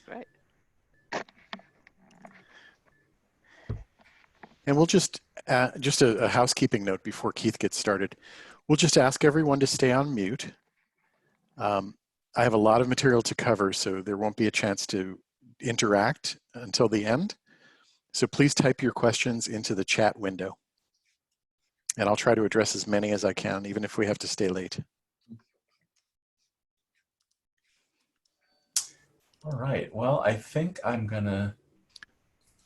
Right. And we'll just a housekeeping note before Keith gets started. We'll just ask everyone to stay on mute. I have a lot of material to cover, so there won't be a chance to interact until the end. So please type your questions into the chat window. And I'll try to address as many as I can, even if we have to stay late. All right, well, I think I'm gonna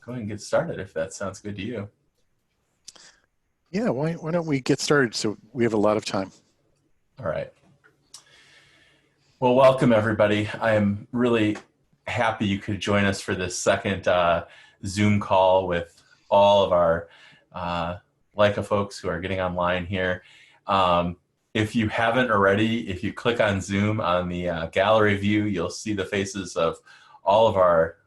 go ahead and get started if that sounds good to you. Yeah, why don't we get started so we have a lot of time. All right. Well, welcome everybody. I am really happy you could join us for this second Zoom call with all of our Leica folks who are getting online here. If you haven't already, if you click on Zoom on the gallery view, you'll see the faces of all of our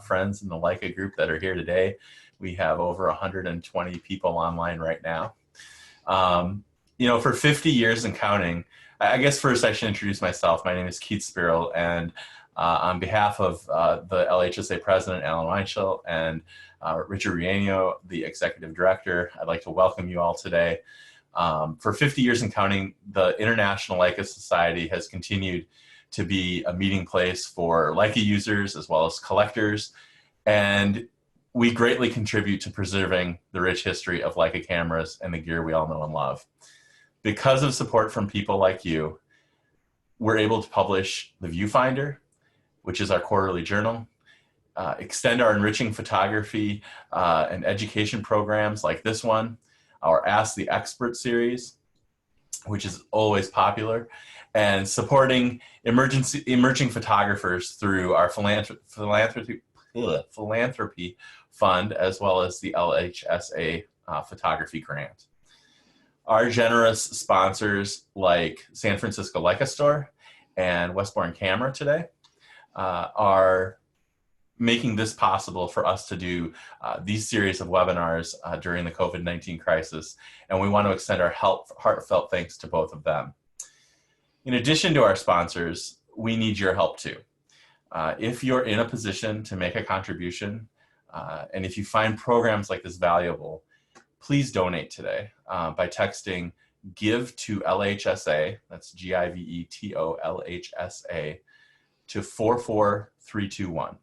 friends in the Leica group that are here today. We have over 120 people online right now. You know, for 50 years and counting, I guess first I should introduce myself. My name is Keith Spirrell, and on behalf of the LHSA president, Alan Weinschel, and Richard Rienio, the executive director, I'd like to welcome you all today. For 50 years and counting, the International Leica Society has continued to be a meeting place for Leica users as well as collectors, and we greatly contribute to preserving the rich history of Leica cameras and the gear we all know and love. Because of support from people like you, we're able to publish the Viewfinder, which is our quarterly journal, extend our enriching photography and education programs like this one, our Ask the Expert series, which is always popular, and supporting emerging photographers through our philanthropy fund, as well as the LHSA photography grant. Our generous sponsors like San Francisco Leica Store and Westbourne Camera today are making this possible for us to do these series of webinars during the COVID-19 crisis, and we want to extend our heartfelt thanks to both of them. In addition to our sponsors, we need your help too. If you're in a position to make a contribution, and if you find programs like this valuable, please donate today by texting GIVE to LHSA, that's GIVETO LHSA, to 44321.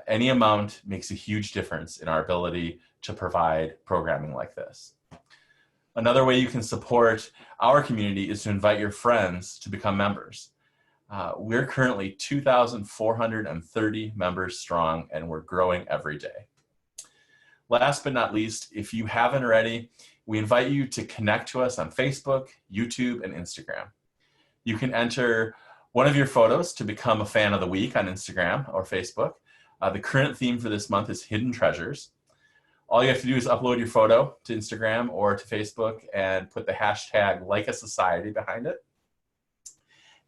Any amount makes a huge difference in our ability to provide programming like this. Another way you can support our community is to invite your friends to become members. We're currently 2,430 members strong, and we're growing every day. Last but not least, if you haven't already, we invite you to connect to us on Facebook, YouTube, and Instagram. You can enter one of your photos to become a fan of the week on Instagram or Facebook. The current theme for this month is Hidden Treasures. All you have to do is upload your photo to Instagram or to Facebook and put the hashtag Leica Society behind it.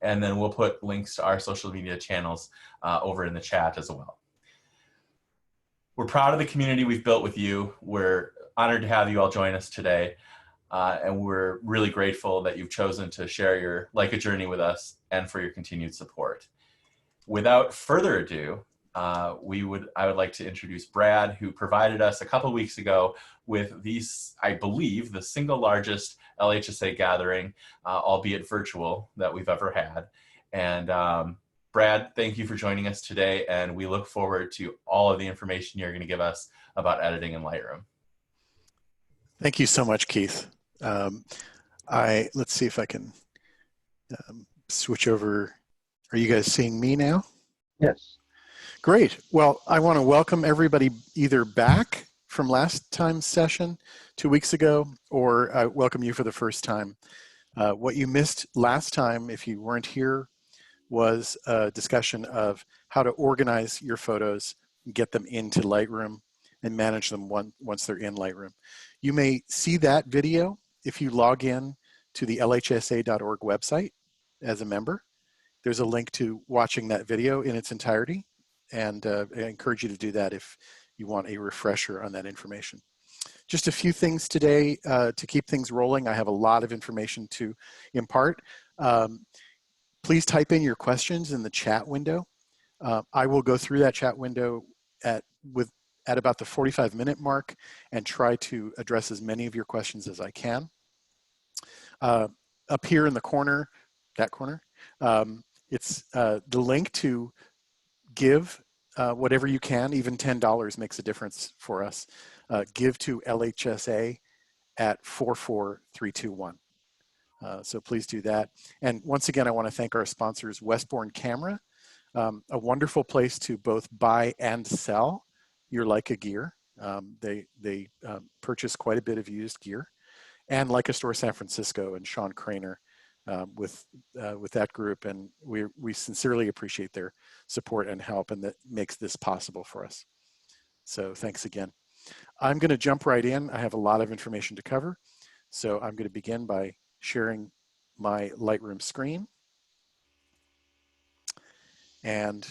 And then we'll put links to our social media channels over in the chat as well. We're proud of the community we've built with you. We're honored to have you all join us today. And we're really grateful that you've chosen to share your Leica journey with us and for your continued support. Without further ado, I would like to introduce Brad, who provided us a couple weeks ago with these, I believe, the single largest LHSA gathering, albeit virtual, that we've ever had. And Brad, thank you for joining us today, and we look forward to all of the information you're going to give us about editing in Lightroom. Thank you so much, Keith. Let's see if I can switch over. Are you guys seeing me now? Yes. Great. Well, I want to welcome everybody either back from last time's session 2 weeks ago, or I welcome you for the first time. What you missed last time, if you weren't here, was a discussion of how to organize your photos, get them into Lightroom, and manage them once they're in Lightroom. You may see that video if you log in to the lhsa.org website as a member. There's a link to watching that video in its entirety, and I encourage you to do that if you want a refresher on that information. Just a few things today to keep things rolling. I have a lot of information to impart. Please type in your questions in the chat window. I will go through that chat window at about the 45-minute mark and try to address as many of your questions as I can. Up here in the corner, that corner, it's the link to give whatever you can. Even $10 makes a difference for us. Give to LHSA at 44321. So please do that. And once again, I want to thank our sponsors, Westbourne Camera, a wonderful place to both buy and sell your Leica gear. They purchase quite a bit of used gear, and Leica Store San Francisco and Sean Craner with that group, and we sincerely appreciate their support and help, and that makes this possible for us. So thanks again. I'm going to jump right in. I have a lot of information to cover, so I'm going to begin by sharing my Lightroom screen. And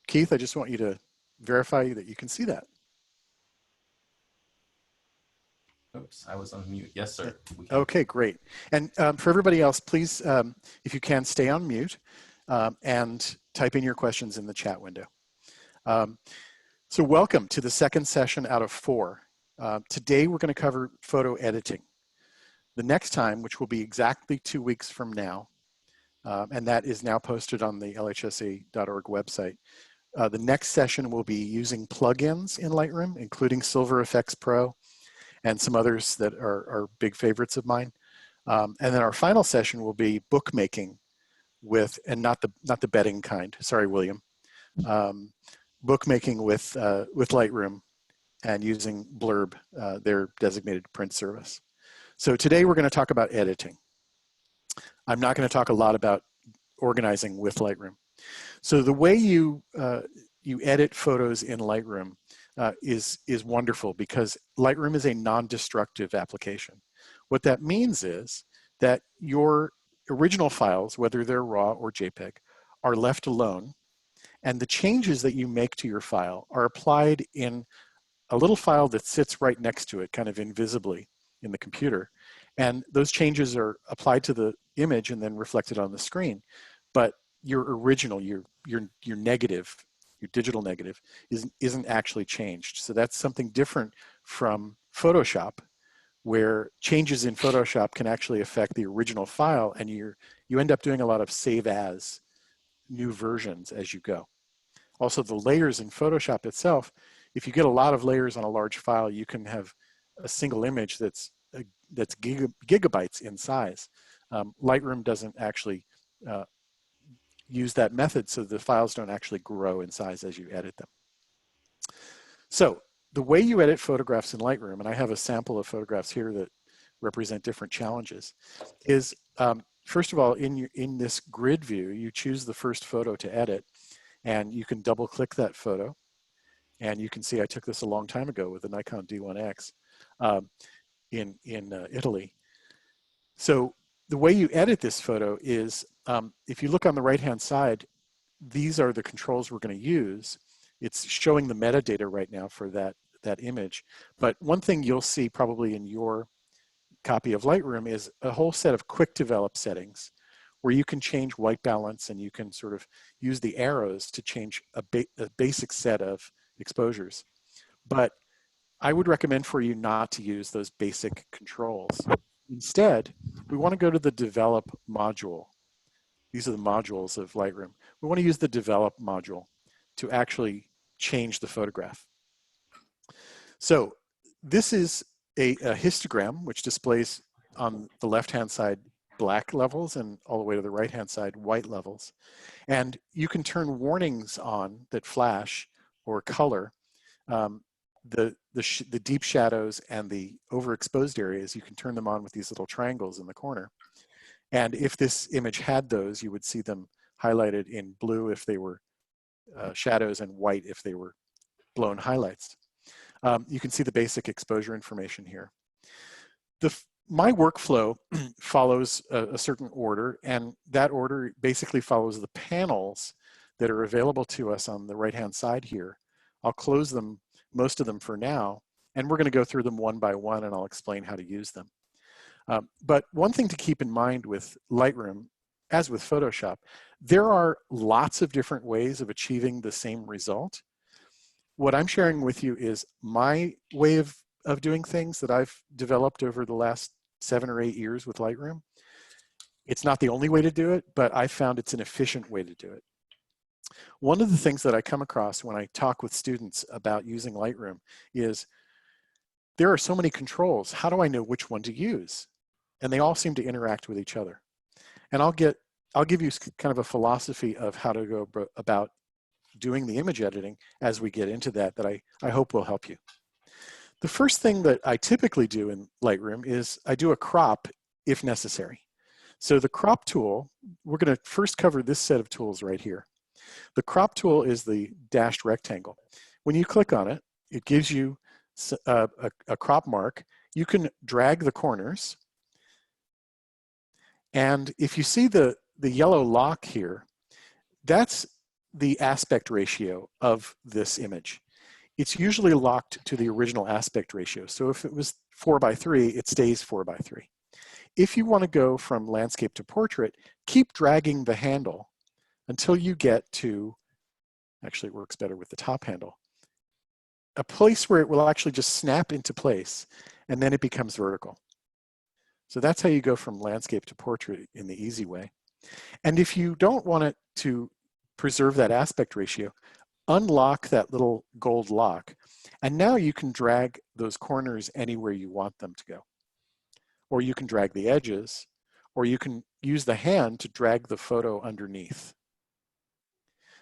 Keith, I just want you to verify that you can see that. Oops, I was on mute. Yes, sir. Okay, great. And for everybody else, please, if you can, stay on mute and type in your questions in the chat window. So welcome to the second session out of 4. Today we're going to cover photo editing. The next time, which will be exactly 2 weeks from now, and that is now posted on the lhsa.org website. The next session will be using plugins in Lightroom, including Silver Effects Pro and some others that are big favorites of mine. And then our final session will be bookmaking with, and not the betting kind, sorry, William, bookmaking with Lightroom and using Blurb, their designated print service. So today we're going to talk about editing. I'm not going to talk a lot about organizing with Lightroom. So the way you edit photos in Lightroom is wonderful, because Lightroom is a non-destructive application. What that means is that your original files, whether they're RAW or JPEG, are left alone, and the changes that you make to your file are applied in a little file that sits right next to it, kind of invisibly in the computer. And those changes are applied to the image and then reflected on the screen. But your original, your negative, your digital negative, isn't actually changed. So that's something different from Photoshop, where changes in Photoshop can actually affect the original file, and you end up doing a lot of save as new versions as you go. Also, the layers in Photoshop itself, if you get a lot of layers on a large file, you can have a single image that's gigabytes in size. Lightroom doesn't actually use that method, so the files don't actually grow in size as you edit them. So the way you edit photographs in Lightroom, and I have a sample of photographs here that represent different challenges, is first of all, in this grid view, you choose the first photo to edit, and you can double click that photo. And you can see I took this a long time ago with the Nikon D1X in Italy. So the way you edit this photo is, if you look on the right-hand side, these are the controls we're going to use. It's showing the metadata right now for that image. But one thing you'll see probably in your copy of Lightroom is a whole set of quick develop settings where you can change white balance, and you can sort of use the arrows to change a basic set of exposures. But I would recommend for you not to use those basic controls. Instead, we want to go to the develop module. These are the modules of Lightroom. We want to use the develop module to actually change the photograph. So this is a histogram, which displays on the left-hand side black levels, and all the way to the right-hand side white levels. And you can turn warnings on that flash or color. The deep shadows and the overexposed areas, you can turn them on with these little triangles in the corner. And if this image had those, you would see them highlighted in blue if they were shadows, and white if they were blown highlights. You can see the basic exposure information here. My workflow follows a certain order, and that order basically follows the panels that are available to us on the right-hand side here. I'll close them, most of them for now, and we're going to go through them one by one, and I'll explain how to use them. But one thing to keep in mind with Lightroom as with Photoshop, there are lots of different ways of achieving the same result. What I'm sharing with you is my way of doing things that I've developed over the last 7 or 8 years with Lightroom. It's not the only way to do it, but I found it's an efficient way to do it. One of the things that I come across when I talk with students about using Lightroom is there are so many controls. How do I know which one to use? And they all seem to interact with each other. And I'll give you kind of a philosophy of how to go about doing the image editing as we get into that I hope will help you. The first thing that I typically do in Lightroom is I do a crop if necessary. So the crop tool, we're going to first cover this set of tools right here. The crop tool is the dashed rectangle. When you click on it, it gives you a crop mark. You can drag the corners. And if you see the yellow lock here, that's the aspect ratio of this image. It's usually locked to the original aspect ratio. So if it was 4:3, it stays 4:3. If you want to go from landscape to portrait, keep dragging the handle until you get to, actually it works better with the top handle, a place where it will actually just snap into place, and then it becomes vertical. So that's how you go from landscape to portrait in the easy way. And if you don't want it to preserve that aspect ratio, unlock that little gold lock, and now you can drag those corners anywhere you want them to go. Or you can drag the edges, or you can use the hand to drag the photo underneath.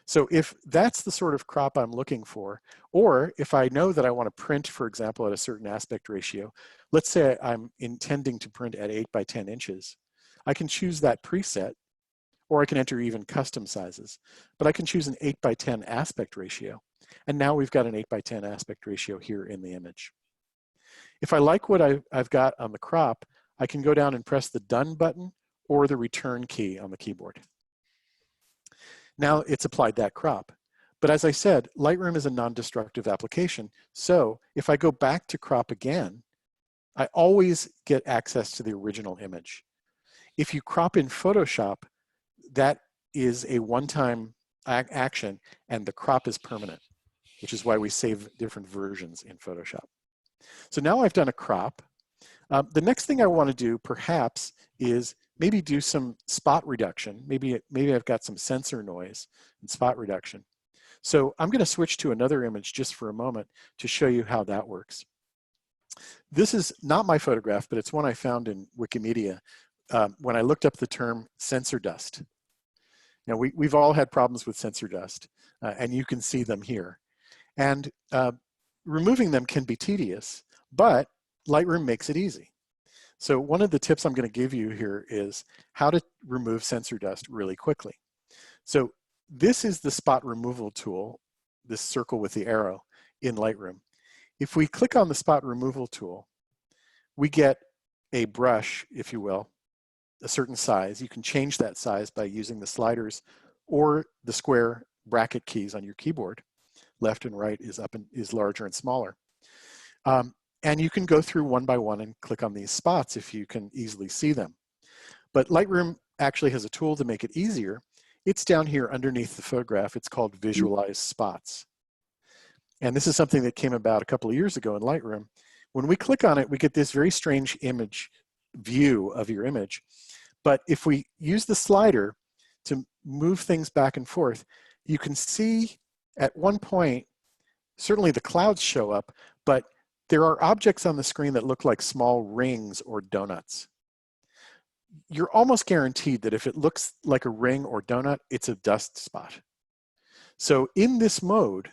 So if that's the sort of crop I'm looking for, or if I know that I want to print, for example, at a certain aspect ratio, let's say I'm intending to print at 8:10 inches, I can choose that preset, or I can enter even custom sizes, but I can choose an 8:10 aspect ratio. And now we've got an 8:10 aspect ratio here in the image. If I like what I've got on the crop, I can go down and press the done button or the return key on the keyboard. Now it's applied that crop. But as I said, Lightroom is a non-destructive application. So if I go back to crop again, I always get access to the original image. If you crop in Photoshop, that is a one-time action and the crop is permanent, which is why we save different versions in Photoshop. So now I've done a crop. The next thing I want to do perhaps is maybe do some spot reduction. Maybe I've got some sensor noise and spot reduction. So I'm going to switch to another image just for a moment to show you how that works. This is not my photograph, but it's one I found in Wikimedia when I looked up the term sensor dust. Now we've all had problems with sensor dust, and you can see them here. And removing them can be tedious, but Lightroom makes it easy. So one of the tips I'm going to give you here is how to remove sensor dust really quickly. So this is the spot removal tool, this circle with the arrow in Lightroom. If we click on the spot removal tool, we get a brush, if you will, a certain size. You can change that size by using the sliders or the square bracket keys on your keyboard. Left and right is up and is larger and smaller. And you can go through one by one and click on these spots if you can easily see them. But Lightroom actually has a tool to make it easier. It's down here underneath the photograph. It's called Visualize Spots. And this is something that came about a couple of years ago in Lightroom. When we click on it, we get this very strange image view of your image. But if we use the slider to move things back and forth, you can see at one point, certainly the clouds show up, but there are objects on the screen that look like small rings or donuts. You're almost guaranteed that if it looks like a ring or donut, it's a dust spot. So in this mode,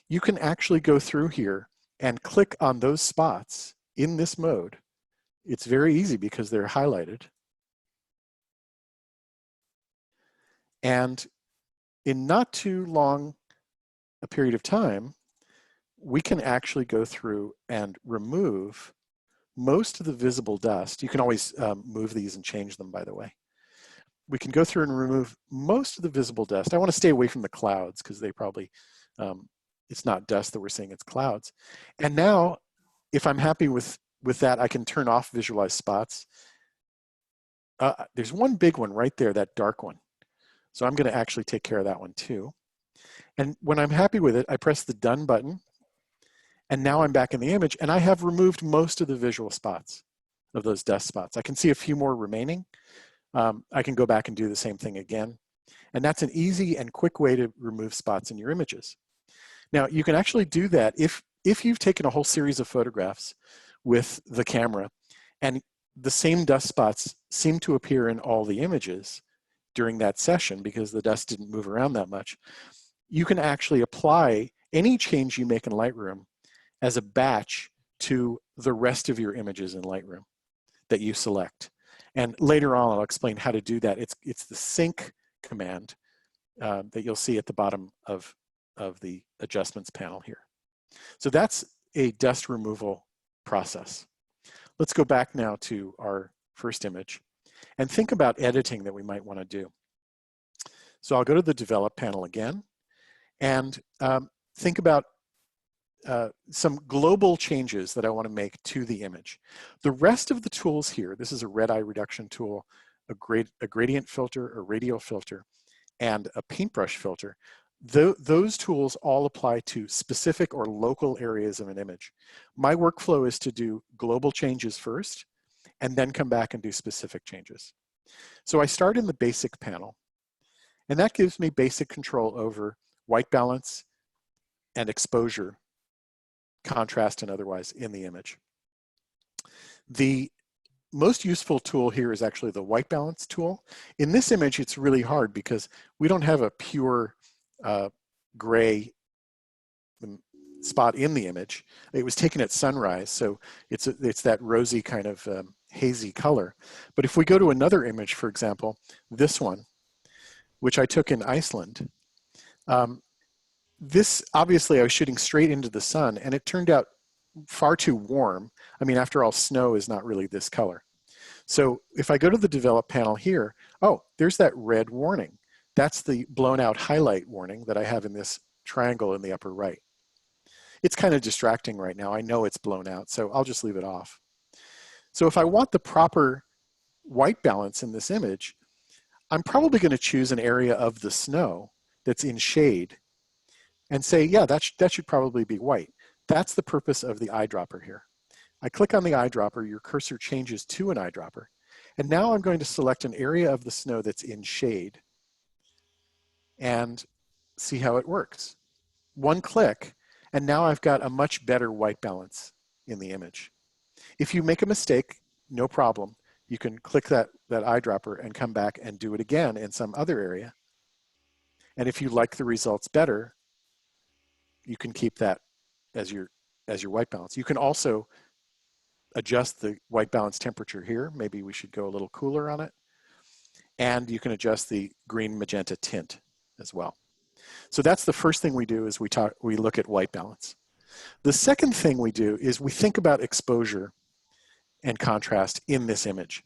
you can actually go through here and click on those spots in this mode. It's very easy because they're highlighted. And in not too long a period of time, we can actually go through and remove most of the visible dust. You can always move these and change them, by the way. We can go through and remove most of the visible dust. I want to stay away from the clouds because they probably, it's not dust that we're seeing, it's clouds. And now, if I'm happy with that, I can turn off Visualize Spots. there's one big one right there, that dark one. So I'm going to actually take care of that one too. And when I'm happy with it, I press the done button. And now I'm back in the image, and I have removed most of the visual spots of those dust spots. I can see a few more remaining. I can go back and do the same thing again. And that's an easy and quick way to remove spots in your images. Now, you can actually do that if you've taken a whole series of photographs with the camera, and the same dust spots seem to appear in all the images during that session because the dust didn't move around that much. You can actually apply any change you make in Lightroom as a batch to the rest of your images in Lightroom that you select. And later on, I'll explain how to do that. It's the sync command that you'll see at the bottom of the adjustments panel here. So that's a dust removal process. Let's go back now to our first image and think about editing that we might want to do. So I'll go to the develop panel again and think about some global changes that I want to make to the image. The rest of the tools here, this is a red eye reduction tool, a gradient filter, a radial filter, and a paintbrush filter. Those tools all apply to specific or local areas of an image. My workflow is to do global changes first, and then come back and do specific changes. So I start in the basic panel, and that gives me basic control over white balance and exposure, contrast and otherwise, in the image. The most useful tool here is actually the white balance tool. In this image, it's really hard because we don't have a pure gray spot in the image. It was taken at sunrise, so it's that rosy kind of hazy color. But if we go to another image, for example, this one, which I took in Iceland, this, obviously, I was shooting straight into the sun, and it turned out far too warm. I mean, after all, snow is not really this color. So if I go to the develop panel here, oh, there's that red warning. That's the blown out highlight warning that I have in this triangle in the upper right. It's kind of distracting right now. I know it's blown out, so I'll just leave it off. So if I want the proper white balance in this image, I'm probably going to choose an area of the snow that's in shade and say, yeah, that should probably be white. That's the purpose of the eyedropper here. I click on the eyedropper, your cursor changes to an eyedropper, and now I'm going to select an area of the snow that's in shade and see how it works. One click, and now I've got a much better white balance in the image. If you make a mistake, no problem. You can click that eyedropper and come back and do it again in some other area. And if you like the results better, you can keep that as your white balance. You can also adjust the white balance temperature here. Maybe we should go a little cooler on it. And you can adjust the green magenta tint as well. So that's the first thing we do is we look at white balance. The second thing we do is we think about exposure and contrast in this image.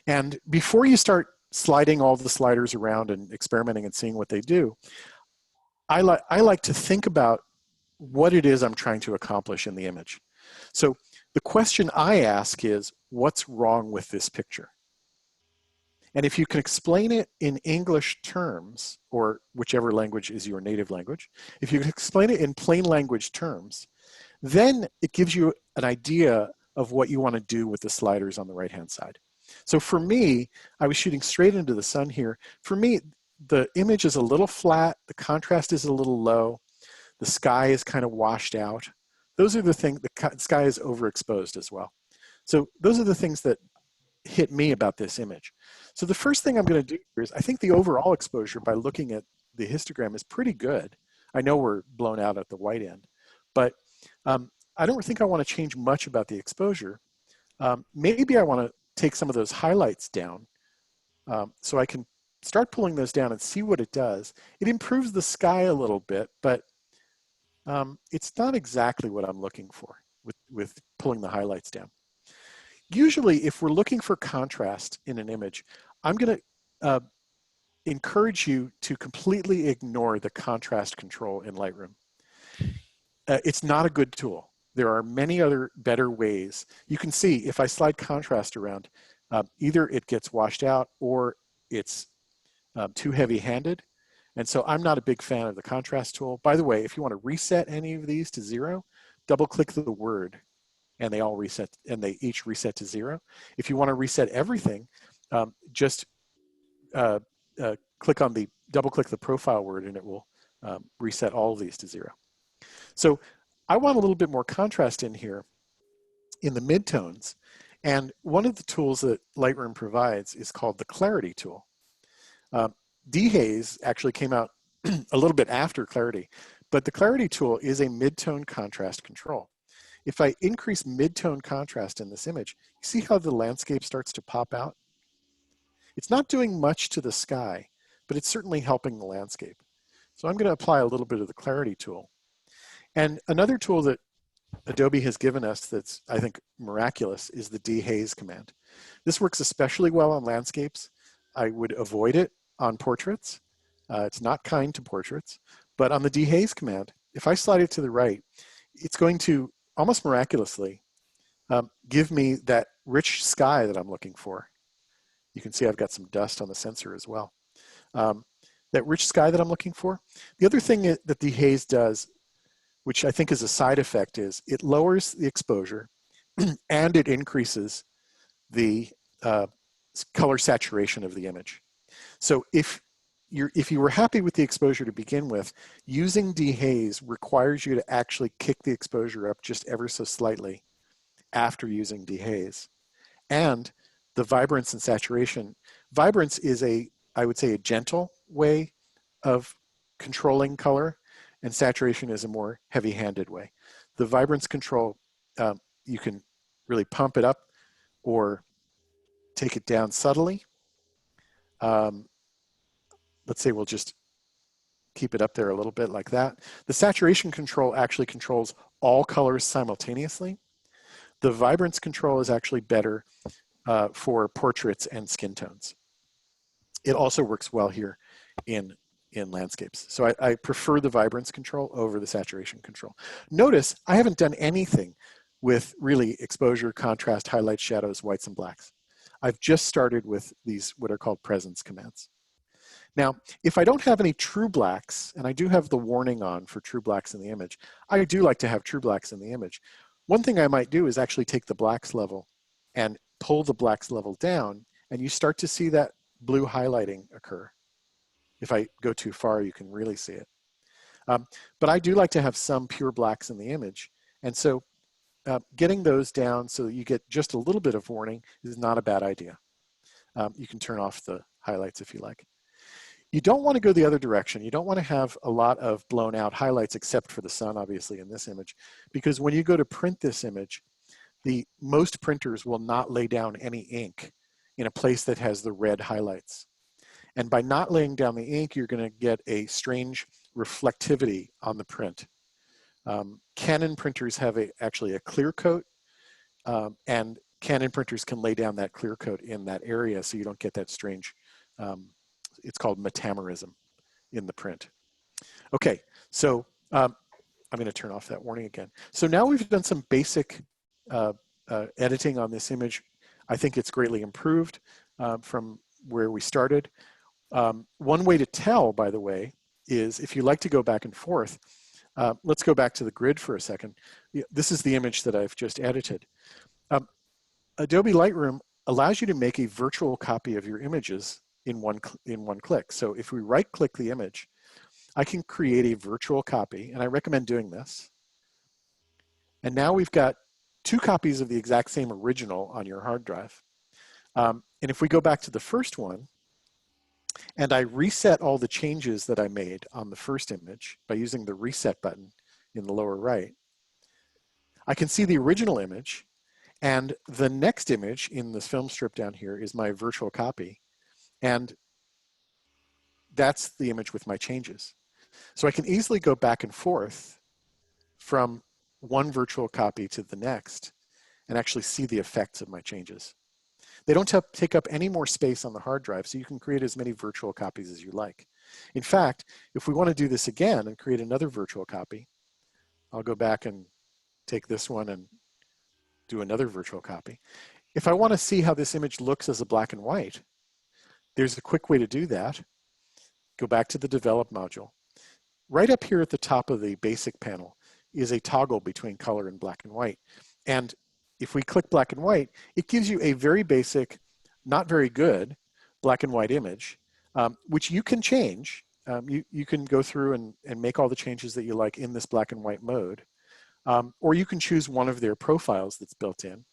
And before you start sliding all the sliders around and experimenting and seeing what they do, I like to think about what it is I'm trying to accomplish in the image. So the question I ask is, what's wrong with this picture? And if you can explain it in English terms, or whichever language is your native language, if you can explain it in plain language terms, then it gives you an idea of what you want to do with the sliders on the right-hand side. So for me, I was shooting straight into the sun here. For me, the image is a little flat, the contrast is a little low, the sky is kind of washed out. Those are the things, the sky is overexposed as well. So those are the things that hit me about this image. So the first thing I'm going to do here is, I think the overall exposure by looking at the histogram is pretty good. I know we're blown out at the white end, but I don't think I want to change much about the exposure. Maybe I want to take some of those highlights down so I can start pulling those down and see what it does. It improves the sky a little bit, but it's not exactly what I'm looking for with pulling the highlights down. Usually, if we're looking for contrast in an image, I'm going to encourage you to completely ignore the contrast control in Lightroom. It's not a good tool. There are many other better ways. You can see if I slide contrast around, Either it gets washed out or it's too heavy-handed. And so I'm not a big fan of the contrast tool. By the way, if you want to reset any of these to 0, double-click the word, and they all reset, and they each reset to 0. If you want to reset everything, just double-click the profile word, and it will reset all of these to 0. So I want a little bit more contrast in here in the midtones. And one of the tools that Lightroom provides is called the clarity tool. Dehaze actually came out a little bit after clarity, but the clarity tool is a midtone contrast control. If I increase midtone contrast in this image, you see how the landscape starts to pop out? It's not doing much to the sky, but it's certainly helping the landscape. So I'm going to apply a little bit of the clarity tool. And another tool that Adobe has given us that's, I think, miraculous is the dehaze command. This works especially well on landscapes. I would avoid it on portraits. It's not kind to portraits. But on the dehaze command, if I slide it to the right, it's going to almost miraculously give me that rich sky that I'm looking for. You can see I've got some dust on the sensor as well. That rich sky that I'm looking for. The other thing that dehaze does, which I think is a side effect, is it lowers the exposure and it increases the color saturation of the image. So if you were happy with the exposure to begin with, using dehaze requires you to actually kick the exposure up just ever so slightly after using dehaze. And the vibrance and saturation. Vibrance is I would say, a gentle way of controlling color, and saturation is a more heavy-handed way. The vibrance control, you can really pump it up or take it down subtly. Let's say we'll just keep it up there a little bit like that. The saturation control actually controls all colors simultaneously. The vibrance control is actually better for portraits and skin tones. It also works well here in landscapes. So I prefer the vibrance control over the saturation control. Notice I haven't done anything with really exposure, contrast, highlights, shadows, whites, and blacks. I've just started with these what are called presence commands. Now, if I don't have any true blacks, and I do have the warning on for true blacks in the image, I do like to have true blacks in the image. One thing I might do is actually take the blacks level and pull the blacks level down, and you start to see that blue highlighting occur. If I go too far, you can really see it. But I do like to have some pure blacks in the image. And so getting those down so that you get just a little bit of warning is not a bad idea. You can turn off the highlights if you like. You don't want to go the other direction. You don't want to have a lot of blown out highlights except for the sun, obviously, in this image. Because when you go to print this image, most printers will not lay down any ink in a place that has the red highlights. And by not laying down the ink, you're going to get a strange reflectivity on the print. Canon printers have actually a clear coat, and Canon printers can lay down that clear coat in that area so you don't get that strange, it's called metamerism in the print. Okay, so I'm going to turn off that warning again. So now we've done some basic editing on this image. I think it's greatly improved from where we started. One way to tell, by the way, is if you like to go back and forth, let's go back to the grid for a second. This is the image that I've just edited. Adobe Lightroom allows you to make a virtual copy of your images in one click. So if we right-click the image, I can create a virtual copy, and I recommend doing this. And now we've got 2 copies of the exact same original on your hard drive. And if we go back to the first one, and I reset all the changes that I made on the first image by using the reset button in the lower right, I can see the original image, and the next image in this film strip down here is my virtual copy. And that's the image with my changes. So I can easily go back and forth from one virtual copy to the next and actually see the effects of my changes. They don't take up any more space on the hard drive, so you can create as many virtual copies as you like. In fact, if we want to do this again and create another virtual copy, I'll go back and take this one and do another virtual copy. If I want to see how this image looks as a black and white, there's a quick way to do that. Go back to the develop module. Right up here at the top of the basic panel is a toggle between color and black and white. And if we click black and white, it gives you a very basic, not very good black and white image, which you can change. You can go through and make all the changes that you like in this black and white mode. Or you can choose one of their profiles that's built in.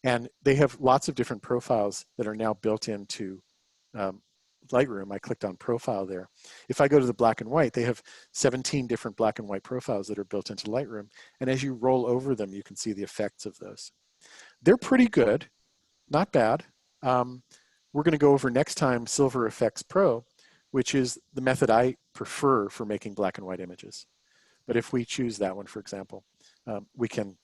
And they have lots of different profiles that are now built into Lightroom. I clicked on profile there. If I go to the black and white, they have 17 different black and white profiles that are built into Lightroom. And as you roll over them, you can see the effects of those. They're pretty good, not bad. We're going to go over next time Silver Effects Pro, which is the method I prefer for making black and white images. But if we choose that one, for example, we can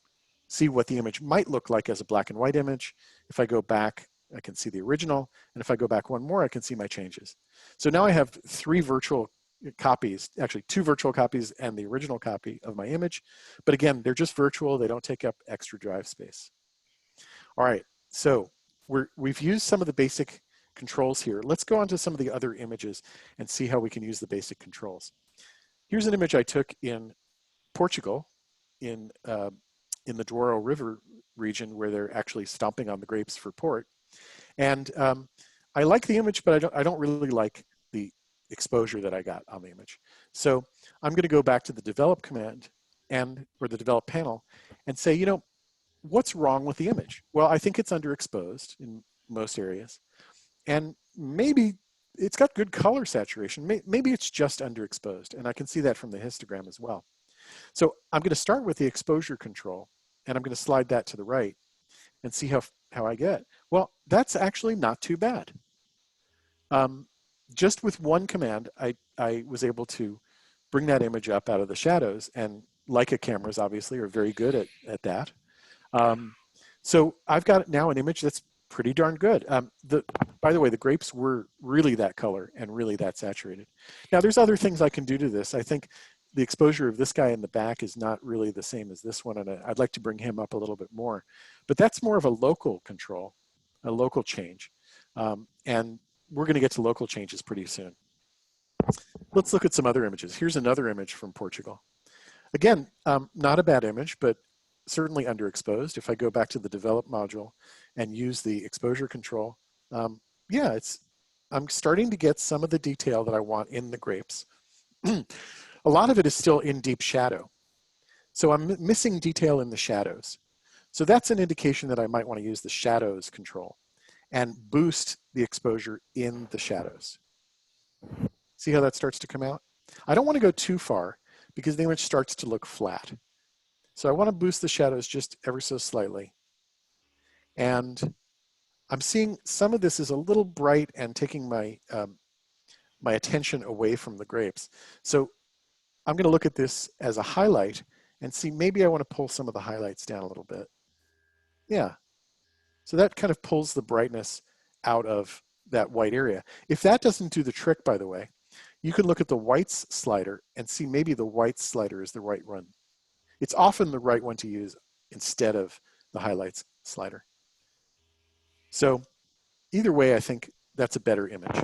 see what the image might look like as a black and white image. If I go back, I can see the original. And if I go back one more, I can see my changes. So now I have 3 virtual copies, actually 2 virtual copies and the original copy of my image. But again, they're just virtual. They don't take up extra drive space. All right, so we've used some of the basic controls here. Let's go on to some of the other images and see how we can use the basic controls. Here's an image I took in Portugal in the Douro River region where they're actually stomping on the grapes for port. And I like the image, but I don't really like the exposure that I got on the image. So I'm going to go back to the develop command or the develop panel and say, you know, what's wrong with the image? Well, I think it's underexposed in most areas. And maybe it's got good color saturation. Maybe it's just underexposed. And I can see that from the histogram as well. So I'm going to start with the exposure control, and I'm going to slide that to the right and see how I get. Well, that's actually not too bad. Just with one command, I was able to bring that image up out of the shadows, and Leica cameras obviously are very good at that. So I've got now an image that's pretty darn good. By the way, the grapes were really that color and really that saturated. Now there's other things I can do to this. I think the exposure of this guy in the back is not really the same as this one, and I'd like to bring him up a little bit more. But that's more of a local control, a local change. And we're going to get to local changes pretty soon. Let's look at some other images. Here's another image from Portugal. Again, not a bad image, but certainly underexposed. If I go back to the develop module and use the exposure control, yeah, I'm starting to get some of the detail that I want in the grapes. A lot of it is still in deep shadow. So I'm missing detail in the shadows. So that's an indication that I might want to use the shadows control and boost the exposure in the shadows. See how that starts to come out? I don't want to go too far because the image starts to look flat. So I want to boost the shadows just ever so slightly. And I'm seeing some of this is a little bright and taking my, my attention away from the grapes. So I'm going to look at this as a highlight and see, maybe I want to pull some of the highlights down a little bit. Yeah. So that kind of pulls the brightness out of that white area. If that doesn't do the trick, by the way, you can look at the whites slider and see maybe the whites slider is the right one. It's often the right one to use instead of the highlights slider. So either way, I think that's a better image.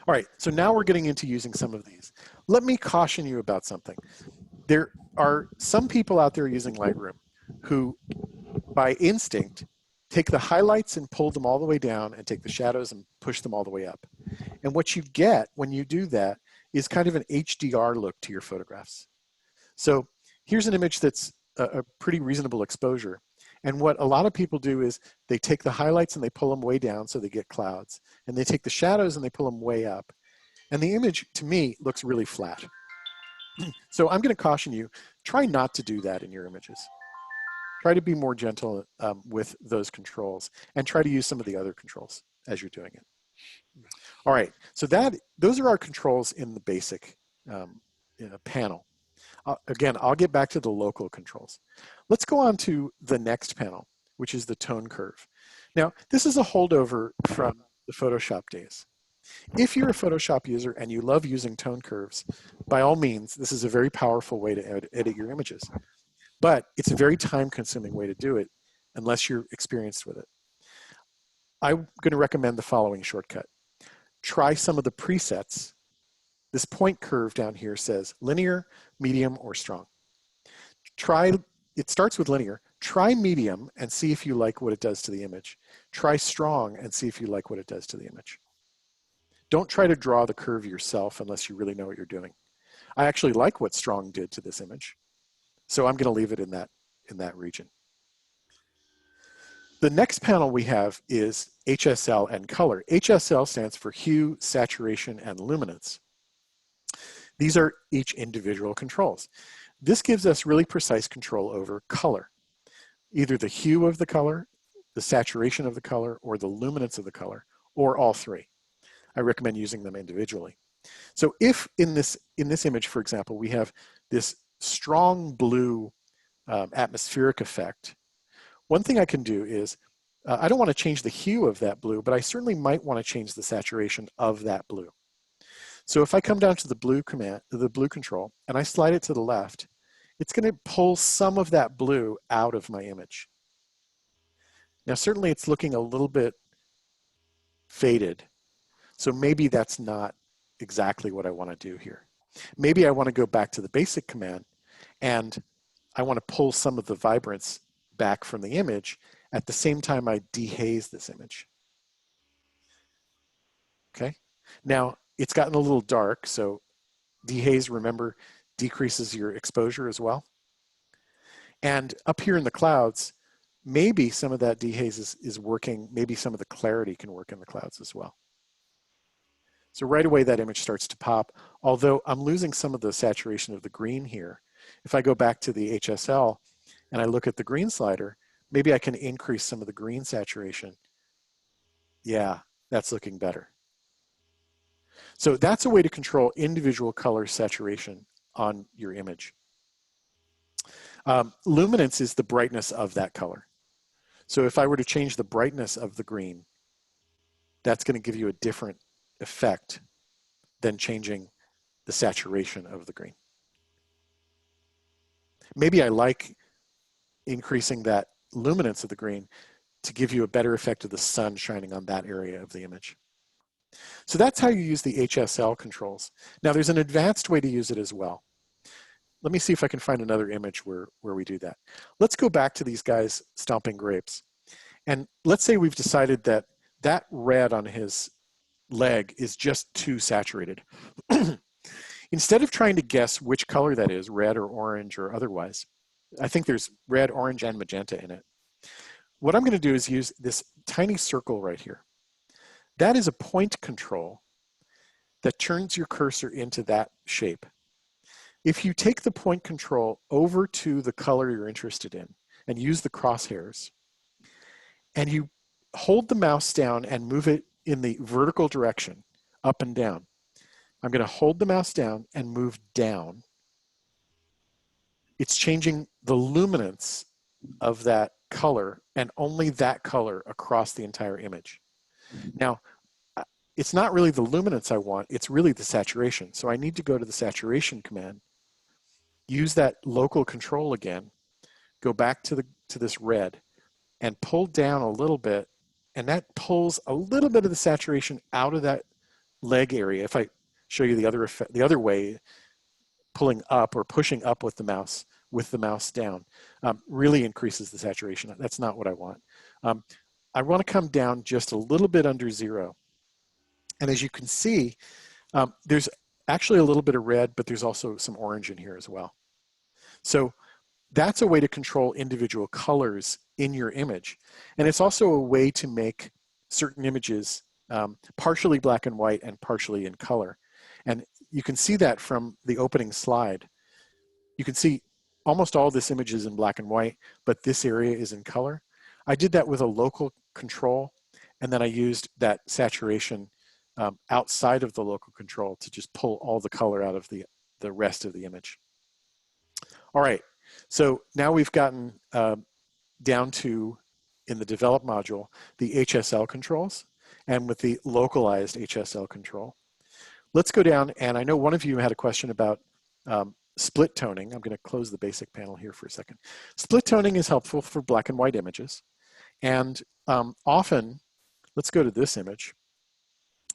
All right, so now we're getting into using some of these. Let me caution you about something. There are some people out there using Lightroom who, by instinct, take the highlights and pull them all the way down and take the shadows and push them all the way up. And what you get when you do that is kind of an HDR look to your photographs. So here's an image that's a pretty reasonable exposure. And what a lot of people do is they take the highlights and they pull them way down so they get clouds. And they take the shadows and they pull them way up. And the image, to me, looks really flat. So I'm going to caution you, try not to do that in your images. Try to be more gentle with those controls and try to use some of the other controls as you're doing it. All right, so those are our controls in the basic panel. Again, I'll get back to the local controls. Let's go on to the next panel, which is the tone curve. Now, this is a holdover from the Photoshop days. If you're a Photoshop user and you love using tone curves, by all means, this is a very powerful way to edit your images. But it's a very time-consuming way to do it. unless you're experienced with it. I'm going to recommend the following shortcut. Try some of the presets. This point curve down here says linear, medium, or strong. It starts with linear. Try medium and see if you like what it does to the image. Try strong and see if you like what it does to the image. Don't try to draw the curve yourself unless you really know what you're doing. I actually like what strong did to this image, so I'm going to leave it in that region. The next panel we have is HSL and color. HSL stands for hue, saturation, and luminance. These are each individual controls. This gives us really precise control over color, either the hue of the color, the saturation of the color, or the luminance of the color, or all three. I recommend using them individually. So if in this image, for example, we have this strong blue atmospheric effect, one thing I can do is, I don't want to change the hue of that blue, but I certainly might want to change the saturation of that blue. So if I come down to the blue control, and I slide it to the left, it's going to pull some of that blue out of my image. Now certainly it's looking a little bit faded, so maybe that's not exactly what I want to do here. Maybe I want to go back to the basic command, and I want to pull some of the vibrance back from the image at the same time I dehaze this image. Okay, now it's gotten a little dark, so dehaze, remember, decreases your exposure as well. And up here in the clouds, maybe some of that dehaze is working, maybe some of the clarity can work in the clouds as well. So right away that image starts to pop, although I'm losing some of the saturation of the green here. If I go back to the HSL and I look at the green slider, maybe I can increase some of the green saturation. Yeah, that's looking better. So that's a way to control individual color saturation on your image. Luminance is the brightness of that color. So if I were to change the brightness of the green, that's going to give you a different effect than changing the saturation of the green. Maybe I like increasing that luminance of the green to give you a better effect of the sun shining on that area of the image. So that's how you use the HSL controls. Now there's an advanced way to use it as well. Let me see if I can find another image where we do that. Let's go back to these guys stomping grapes. And let's say we've decided that that red on his leg is just too saturated. Instead of trying to guess which color that is, red or orange or otherwise, I think there's red, orange, and magenta in it. What I'm going to do is use this tiny circle right here. That is a point control that turns your cursor into that shape. If you take the point control over to the color you're interested in and use the crosshairs, and you hold the mouse down and move it in the vertical direction, up and down. I'm going to hold the mouse down and move down. It's changing the luminance of that color and only that color across the entire image. Now, it's not really the luminance I want, it's really the saturation. So I need to go to the saturation command, use that local control again, go back to this red, and pull down a little bit, and that pulls a little bit of the saturation out of that leg area. If I show you the other way, pulling up or pushing up with the mouse down, really increases the saturation. That's not what I want. I want to come down just a little bit under 0. And as you can see, there's actually a little bit of red, but there's also some orange in here as well. So that's a way to control individual colors in your image. And it's also a way to make certain images partially black and white and partially in color. And you can see that from the opening slide. You can see almost all this image is in black and white, but this area is in color. I did that with a local control, and then I used that saturation outside of the local control to just pull all the color out of the rest of the image. All right, so now we've gotten down to, in the develop module, the HSL controls, and with the localized HSL control. Let's go down, and I know one of you had a question about split toning. I'm going to close the basic panel here for a second. Split toning is helpful for black and white images. And often, let's go to this image.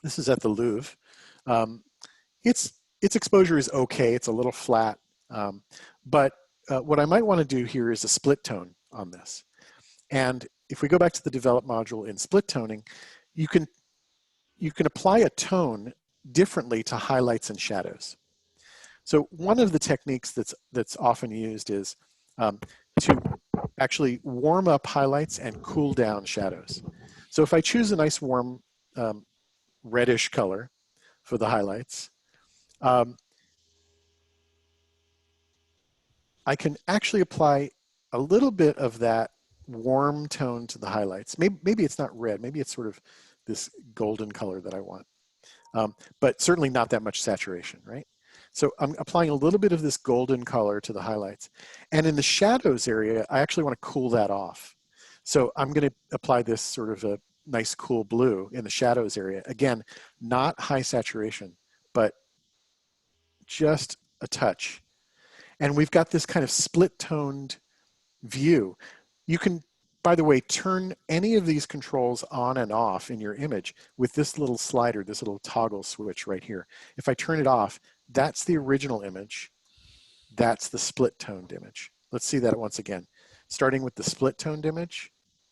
This is at the Louvre. Um, its exposure is okay. It's a little flat. But what I might want to do here is a split tone on this. And if we go back to the develop module in split toning, you can apply a tone differently to highlights and shadows. So one of the techniques that's often used is to actually warm up highlights and cool down shadows. So if I choose a nice warm reddish color for the highlights, I can actually apply a little bit of that warm tone to the highlights. Maybe it's not red, maybe it's sort of this golden color that I want, but certainly not that much saturation, right? So I'm applying a little bit of this golden color to the highlights. And in the shadows area, I actually want to cool that off. So I'm going to apply this sort of a nice cool blue in the shadows area. Again, not high saturation, but just a touch. And we've got this kind of split toned view. You can, by the way, turn any of these controls on and off in your image with this little slider, this little toggle switch right here. If I turn it off, that's the original image. That's the split toned image. Let's see that once again. Starting with the split toned image,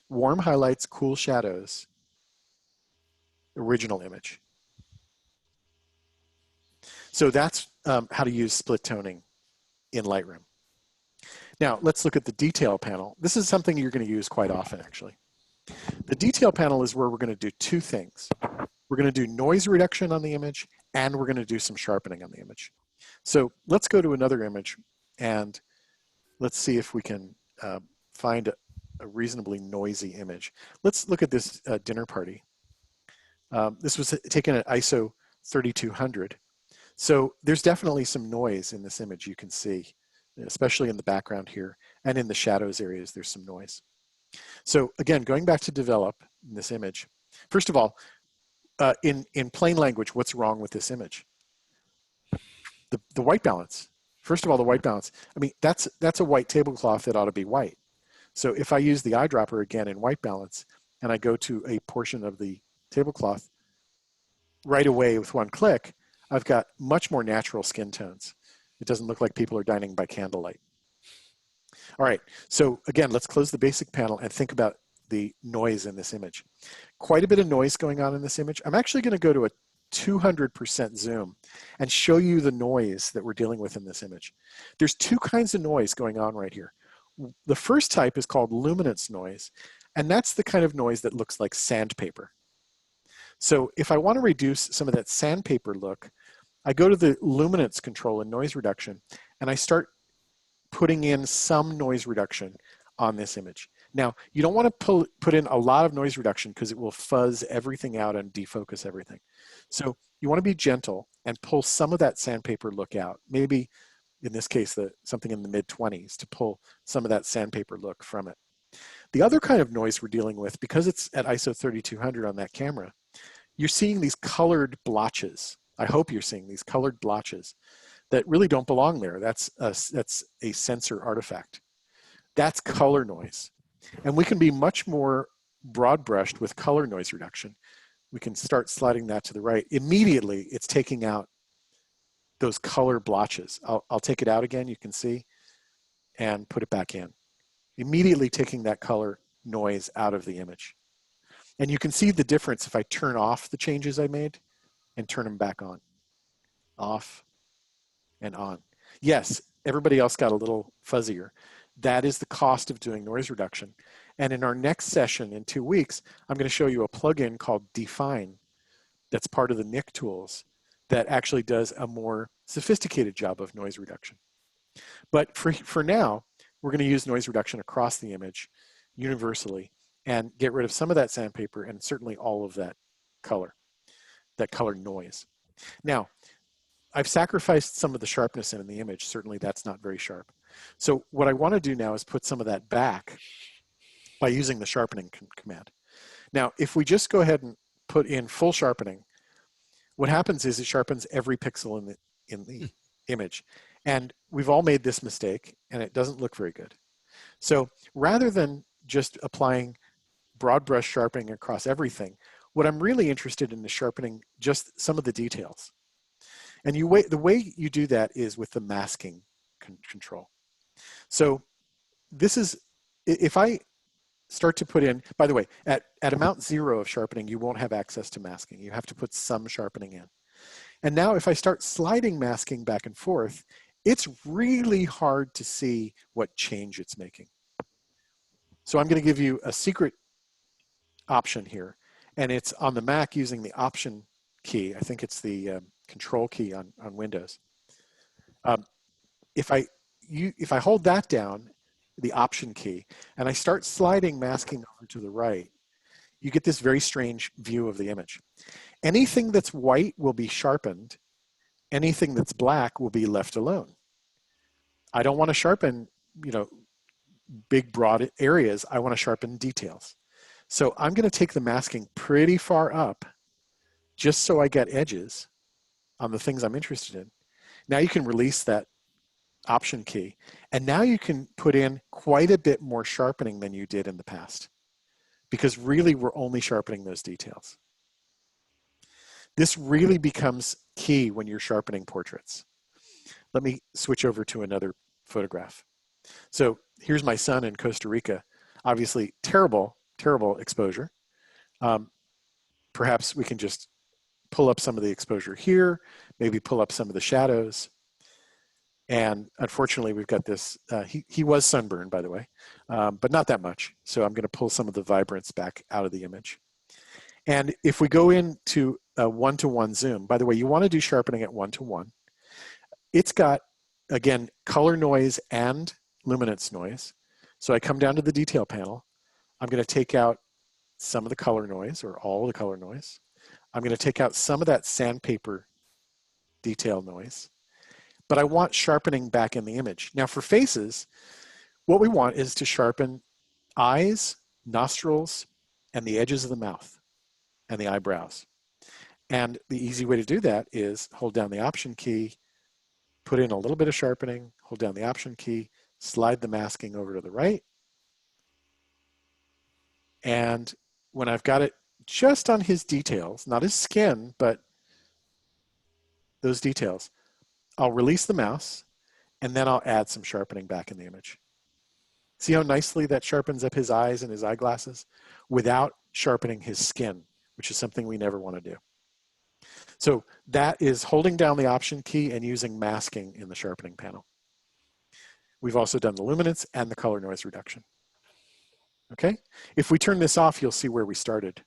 warm highlights, cool shadows, original image. So that's how to use split toning in Lightroom. Now let's look at the detail panel. This is something you're going to use quite often, actually. The detail panel is where we're going to do two things. We're going to do noise reduction on the image, and we're going to do some sharpening on the image. So let's go to another image, and let's see if we can find a reasonably noisy image. Let's look at this dinner party. This was taken at ISO 3200. So there's definitely some noise in this image, you can see, especially in the background here, and in the shadows areas, there's some noise. So again, going back to develop in this image, first of all, in plain language, what's wrong with this image? The white balance. First of all, the white balance. I mean, that's a white tablecloth that ought to be white. So if I use the eyedropper again in white balance, and I go to a portion of the tablecloth, right away with one click, I've got much more natural skin tones. It doesn't look like people are dining by candlelight. All right, so again, let's close the basic panel and think about the noise in this image. Quite a bit of noise going on in this image. I'm actually going to go to a 200% zoom and show you the noise that we're dealing with in this image. There's two kinds of noise going on right here. The first type is called luminance noise, and that's the kind of noise that looks like sandpaper. So if I want to reduce some of that sandpaper look, I go to the luminance control in noise reduction, and I start putting in some noise reduction on this image. Now, you don't want to put in a lot of noise reduction because it will fuzz everything out and defocus everything. So you want to be gentle and pull some of that sandpaper look out. Maybe, in this case, something in the mid-20s to pull some of that sandpaper look from it. The other kind of noise we're dealing with, because it's at ISO 3200 on that camera, you're seeing these colored blotches. I hope you're seeing these colored blotches that really don't belong there. That's a sensor artifact. That's color noise. And we can be much more broad brushed with color noise reduction. We can start sliding that to the right. Immediately, it's taking out those color blotches. I'll take it out again, you can see, and put it back in. Immediately taking that color noise out of the image. And you can see the difference if I turn off the changes I made and turn them back on. Off and on. Yes, everybody else got a little fuzzier. That is the cost of doing noise reduction. And in our next session in 2 weeks, I'm going to show you a plugin called Define that's part of the Nick tools that actually does a more sophisticated job of noise reduction. But for now, we're going to use noise reduction across the image universally and get rid of some of that sandpaper and certainly all of that color noise. Now, I've sacrificed some of the sharpness in the image. Certainly that's not very sharp. So what I want to do now is put some of that back by using the sharpening command. Now, if we just go ahead and put in full sharpening, what happens is it sharpens every pixel in the image. And we've all made this mistake, and it doesn't look very good. So rather than just applying broad brush sharpening across everything, what I'm really interested in is sharpening just some of the details. And the way you do that is with the masking control. So this is, if I start to put in, by the way, at amount 0 of sharpening, you won't have access to masking. You have to put some sharpening in. And now if I start sliding masking back and forth, it's really hard to see what change it's making. So I'm going to give you a secret option here, and it's on the Mac using the Option key. I think it's the Control key on Windows. If I hold that down, the Option key, and I start sliding masking over to the right, you get this very strange view of the image. Anything that's white will be sharpened. Anything that's black will be left alone. I don't want to sharpen, big broad areas. I want to sharpen details. So I'm going to take the masking pretty far up just so I get edges on the things I'm interested in. Now you can release that Option key, and now you can put in quite a bit more sharpening than you did in the past, because really we're only sharpening those details. This really becomes key when you're sharpening portraits. Let me switch over to another photograph. So here's my son in Costa Rica. Obviously terrible exposure. Perhaps we can just pull up some of the exposure here, maybe pull up some of the shadows. And unfortunately, we've got this, he was sunburned, by the way, but not that much. So I'm going to pull some of the vibrance back out of the image. And if we go into a 1-to-1 zoom, by the way, you want to do sharpening at 1-to-1. It's got, again, color noise and luminance noise. So I come down to the detail panel. I'm going to take out some of the color noise, or all the color noise. I'm going to take out some of that sandpaper detail noise. But I want sharpening back in the image. Now for faces, what we want is to sharpen eyes, nostrils, and the edges of the mouth and the eyebrows. And the easy way to do that is hold down the Option key, put in a little bit of sharpening, hold down the Option key, slide the masking over to the right. And when I've got it just on his details, not his skin, but those details, I'll release the mouse, and then I'll add some sharpening back in the image. See how nicely that sharpens up his eyes and his eyeglasses without sharpening his skin, which is something we never want to do. So that is holding down the Option key and using masking in the sharpening panel. We've also done the luminance and the color noise reduction. Okay, if we turn this off, you'll see where we started.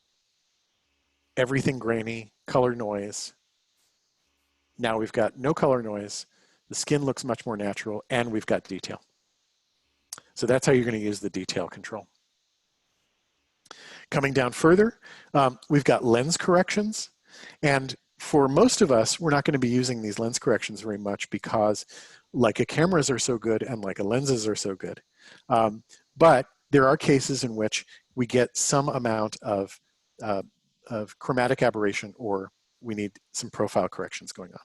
Everything grainy, color noise. Now we've got no color noise, the skin looks much more natural, and we've got detail. So that's how you're going to use the detail control. Coming down further, we've got lens corrections. And for most of us, we're not going to be using these lens corrections very much because Leica cameras are so good and Leica lenses are so good. But there are cases in which we get some amount of chromatic aberration, or we need some profile corrections going on.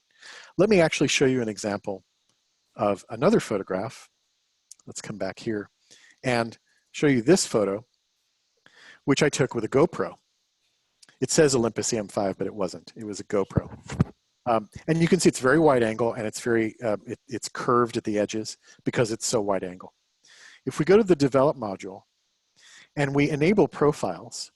Let me actually show you an example of another photograph. Let's come back here and show you this photo, which I took with a GoPro. It says Olympus EM5, but it wasn't. It was a GoPro. And you can see it's very wide angle, and it's very it's curved at the edges because it's so wide angle. If we go to the Develop module and we enable profiles,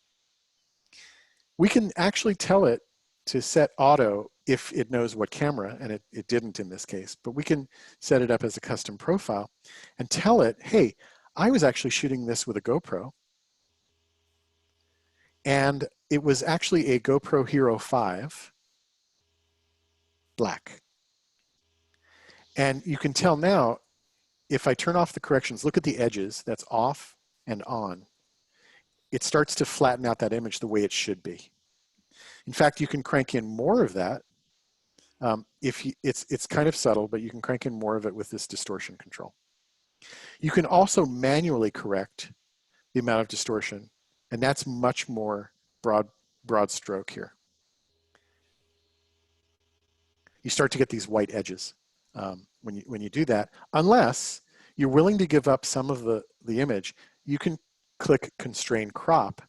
we can actually tell it to set auto if it knows what camera, and it didn't in this case, but we can set it up as a custom profile and tell it, hey, I was actually shooting this with a GoPro, and it was actually a GoPro Hero 5 black. And you can tell now, if I turn off the corrections, look at the edges, that's off and on. It starts to flatten out that image the way it should be. In fact, you can crank in more of that. It's kind of subtle, but you can crank in more of it with this distortion control. You can also manually correct the amount of distortion, and that's much more broad stroke here. You start to get these white edges. when you do that, unless you're willing to give up some of the image. You can click constrain crop,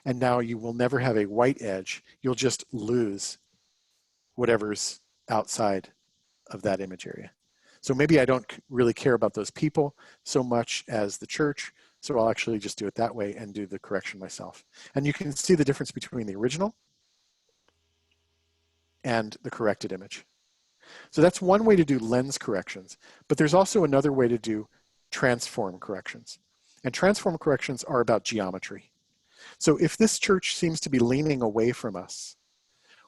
and now you will never have a white edge. You'll just lose whatever's outside of that image area. So maybe I don't really care about those people so much as the church, so I'll actually just do it that way and do the correction myself. And you can see the difference between the original and the corrected image. So that's one way to do lens corrections, but there's also another way to do transform corrections. And transform corrections are about geometry. So if this church seems to be leaning away from us,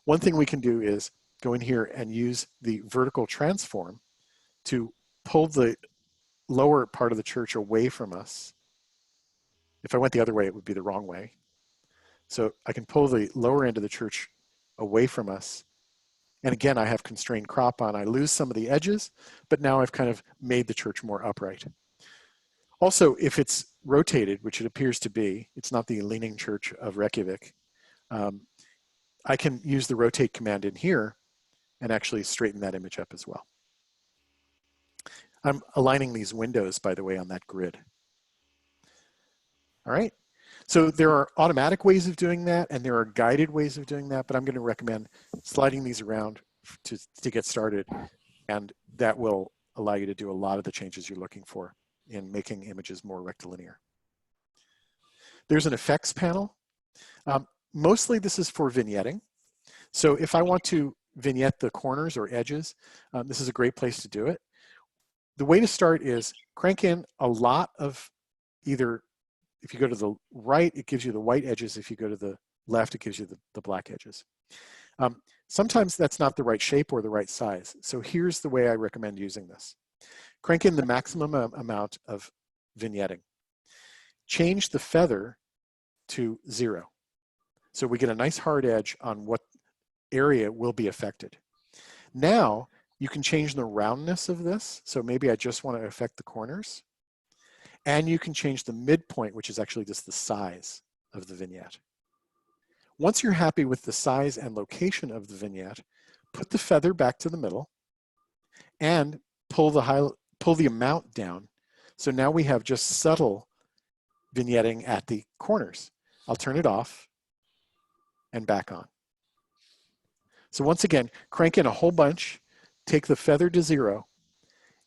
one thing we can do is go in here and use the vertical transform to pull the lower part of the church away from us. If I went the other way, it would be the wrong way. So I can pull the lower end of the church away from us. And again, I have constrained crop on. I lose some of the edges, but now I've kind of made the church more upright. Also, if it's rotated, which it appears to be, it's not the Leaning Church of Reykjavik, I can use the rotate command in here and actually straighten that image up as well. I'm aligning these windows, by the way, on that grid. All right. So there are automatic ways of doing that, and there are guided ways of doing that, but I'm going to recommend sliding these around to get started, and that will allow you to do a lot of the changes you're looking for in making images more rectilinear. There's an effects panel. Mostly this is for vignetting. So if I want to vignette the corners or edges, this is a great place to do it. The way to start is crank in a lot of either, if you go to the right, it gives you the white edges. If you go to the left, it gives you the black edges. Sometimes that's not the right shape or the right size. So here's the way I recommend using this. Crank in the maximum amount of vignetting. Change the feather to 0. So we get a nice hard edge on what area will be affected. Now you can change the roundness of this. So maybe I just want to affect the corners. And you can change the midpoint, which is actually just the size of the vignette. Once you're happy with the size and location of the vignette, put the feather back to the middle and pull the amount down. So now we have just subtle vignetting at the corners. I'll turn it off and back on. So once again, crank in a whole bunch, take the feather to 0,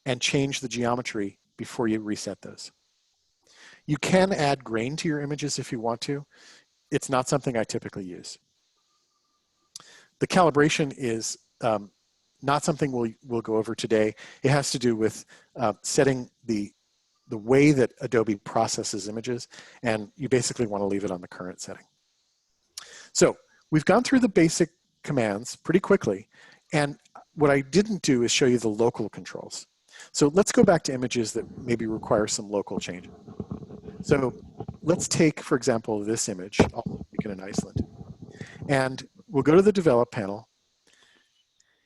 and change the geometry before you reset those. You can add grain to your images if you want to. It's not something I typically use. The calibration is not something we'll go over today. It has to do with setting the way that Adobe processes images, and you basically want to leave it on the current setting. So we've gone through the basic commands pretty quickly, and what I didn't do is show you the local controls. So let's go back to images that maybe require some local changes. So let's take, for example, this image, I'll make it in Iceland, and we'll go to the develop panel.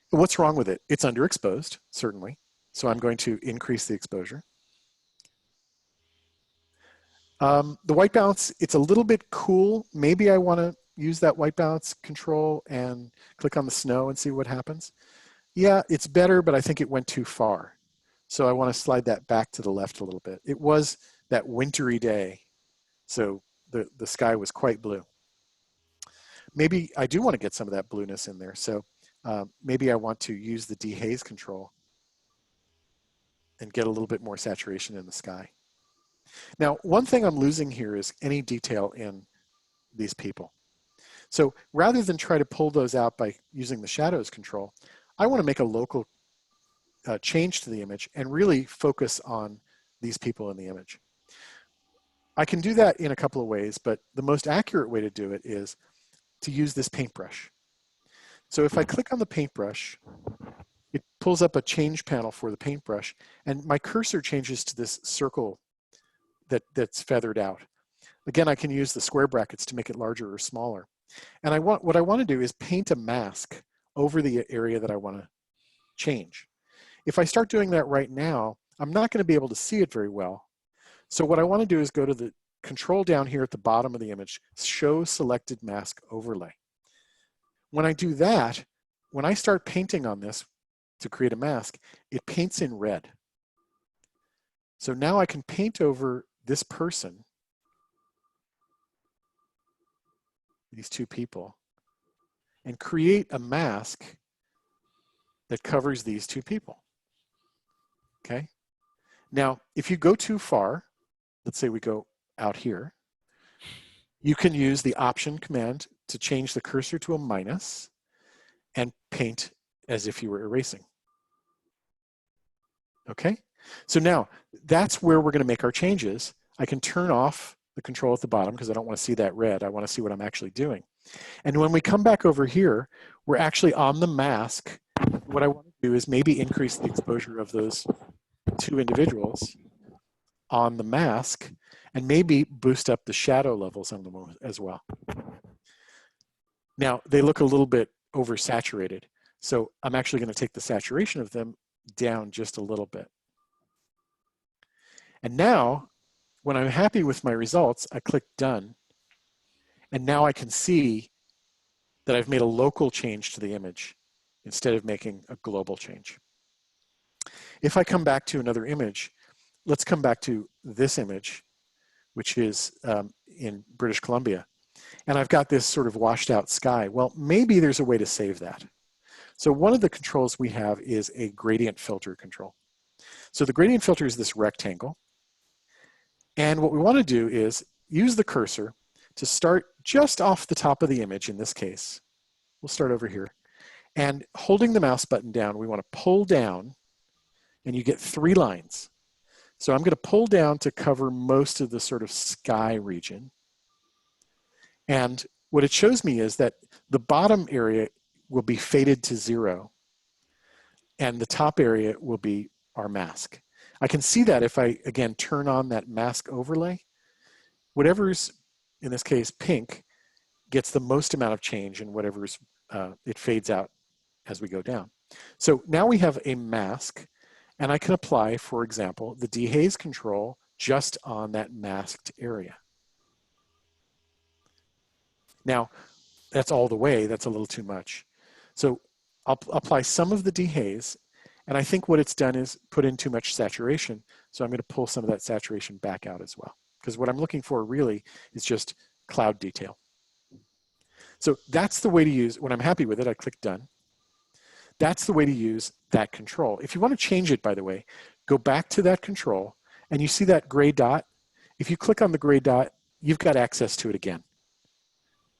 What's wrong with it? It's underexposed, certainly. So I'm going to increase the exposure. The white balance, it's a little bit cool. Maybe I want to use that white balance control and click on the snow and see what happens. Yeah, it's better, but I think it went too far. So I want to slide that back to the left a little bit. It was that wintry day, so the sky was quite blue. Maybe I do want to get some of that blueness in there. So maybe I want to use the dehaze control and get a little bit more saturation in the sky. Now, one thing I'm losing here is any detail in these people. So rather than try to pull those out by using the shadows control, I want to make a local change to the image and really focus on these people in the image. I can do that in a couple of ways, but the most accurate way to do it is to use this paintbrush. So if I click on the paintbrush, it pulls up a change panel for the paintbrush, and my cursor changes to this circle that's feathered out. Again, I can use the square brackets to make it larger or smaller. And what I want to do is paint a mask over the area that I want to change. If I start doing that right now, I'm not going to be able to see it very well. So what I want to do is go to the control down here at the bottom of the image, show selected mask overlay. When I do that, when I start painting on this, to create a mask, it paints in red. So now I can paint over this person, these two people, and create a mask that covers these two people. Okay? Now, if you go too far, let's say we go out here, you can use the Option command to change the cursor to a minus and paint as if you were erasing. Okay? So now, that's where we're going to make our changes. I can turn off the control at the bottom because I don't want to see that red. I want to see what I'm actually doing. And when we come back over here, we're actually on the mask. What I want to do is maybe increase the exposure of those two individuals on the mask and maybe boost up the shadow levels on them as well. Now, they look a little bit oversaturated. So I'm actually going to take the saturation of them down just a little bit. And now, when I'm happy with my results, I click Done. And now I can see that I've made a local change to the image instead of making a global change. If I come back to another image, let's come back to this image, which is in British Columbia. And I've got this sort of washed out sky. Well, maybe there's a way to save that. So one of the controls we have is a gradient filter control. So the gradient filter is this rectangle. And what we want to do is use the cursor to start just off the top of the image in this case. We'll start over here. And holding the mouse button down, we want to pull down, and you get 3 lines. So I'm going to pull down to cover most of the sort of sky region. And what it shows me is that the bottom area will be faded to 0, and the top area will be our mask. I can see that if I, again, turn on that mask overlay. Whatever's, in this case, pink, gets the most amount of change, and whatever's, it fades out as we go down. So now we have a mask, and I can apply, for example, the dehaze control just on that masked area. Now, that's all the way. That's a little too much. So I'll apply some of the dehaze, and I think what it's done is put in too much saturation. So I'm going to pull some of that saturation back out as well, because what I'm looking for really is just cloud detail. So that's the way to use, when I'm happy with it, I click Done. That's the way to use that control. If you want to change it, by the way, go back to that control, and you see that gray dot. If you click on the gray dot, you've got access to it again.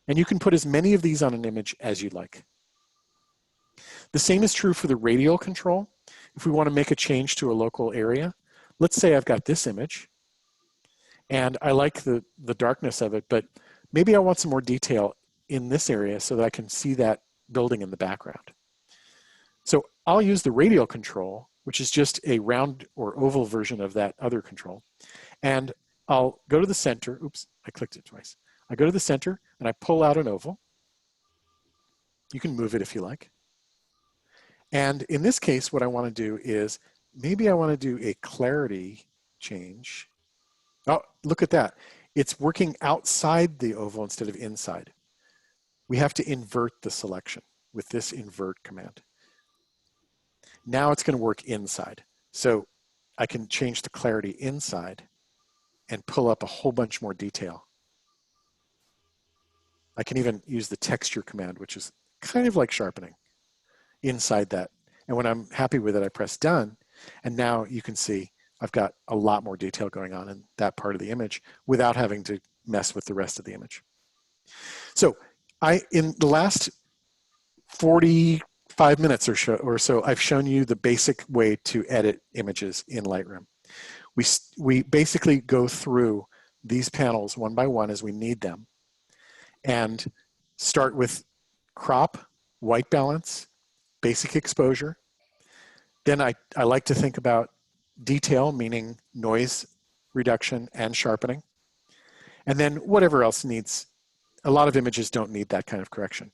And you can put as many of these on an image as you'd like. The same is true for the radial control. If we want to make a change to a local area, let's say I've got this image, and I like the darkness of it, but maybe I want some more detail in this area so that I can see that building in the background. So I'll use the radial control, which is just a round or oval version of that other control. And I'll go to the center. Oops, I clicked it twice. I go to the center and I pull out an oval. You can move it if you like. And in this case, what I want to do is maybe I want to do a clarity change. Oh, look at that. It's working outside the oval instead of inside. We have to invert the selection with this invert command. Now it's going to work inside. So I can change the clarity inside and pull up a whole bunch more detail. I can even use the texture command, which is kind of like sharpening inside that. And when I'm happy with it, I press Done. And now you can see I've got a lot more detail going on in that part of the image without having to mess with the rest of the image. So in the last 45 minutes or so, I've shown you the basic way to edit images in Lightroom. We basically go through these panels one by one as we need them and start with crop, white balance, basic exposure. Then I like to think about detail, meaning noise reduction and sharpening. And then whatever else needs, a lot of images don't need that kind of correction.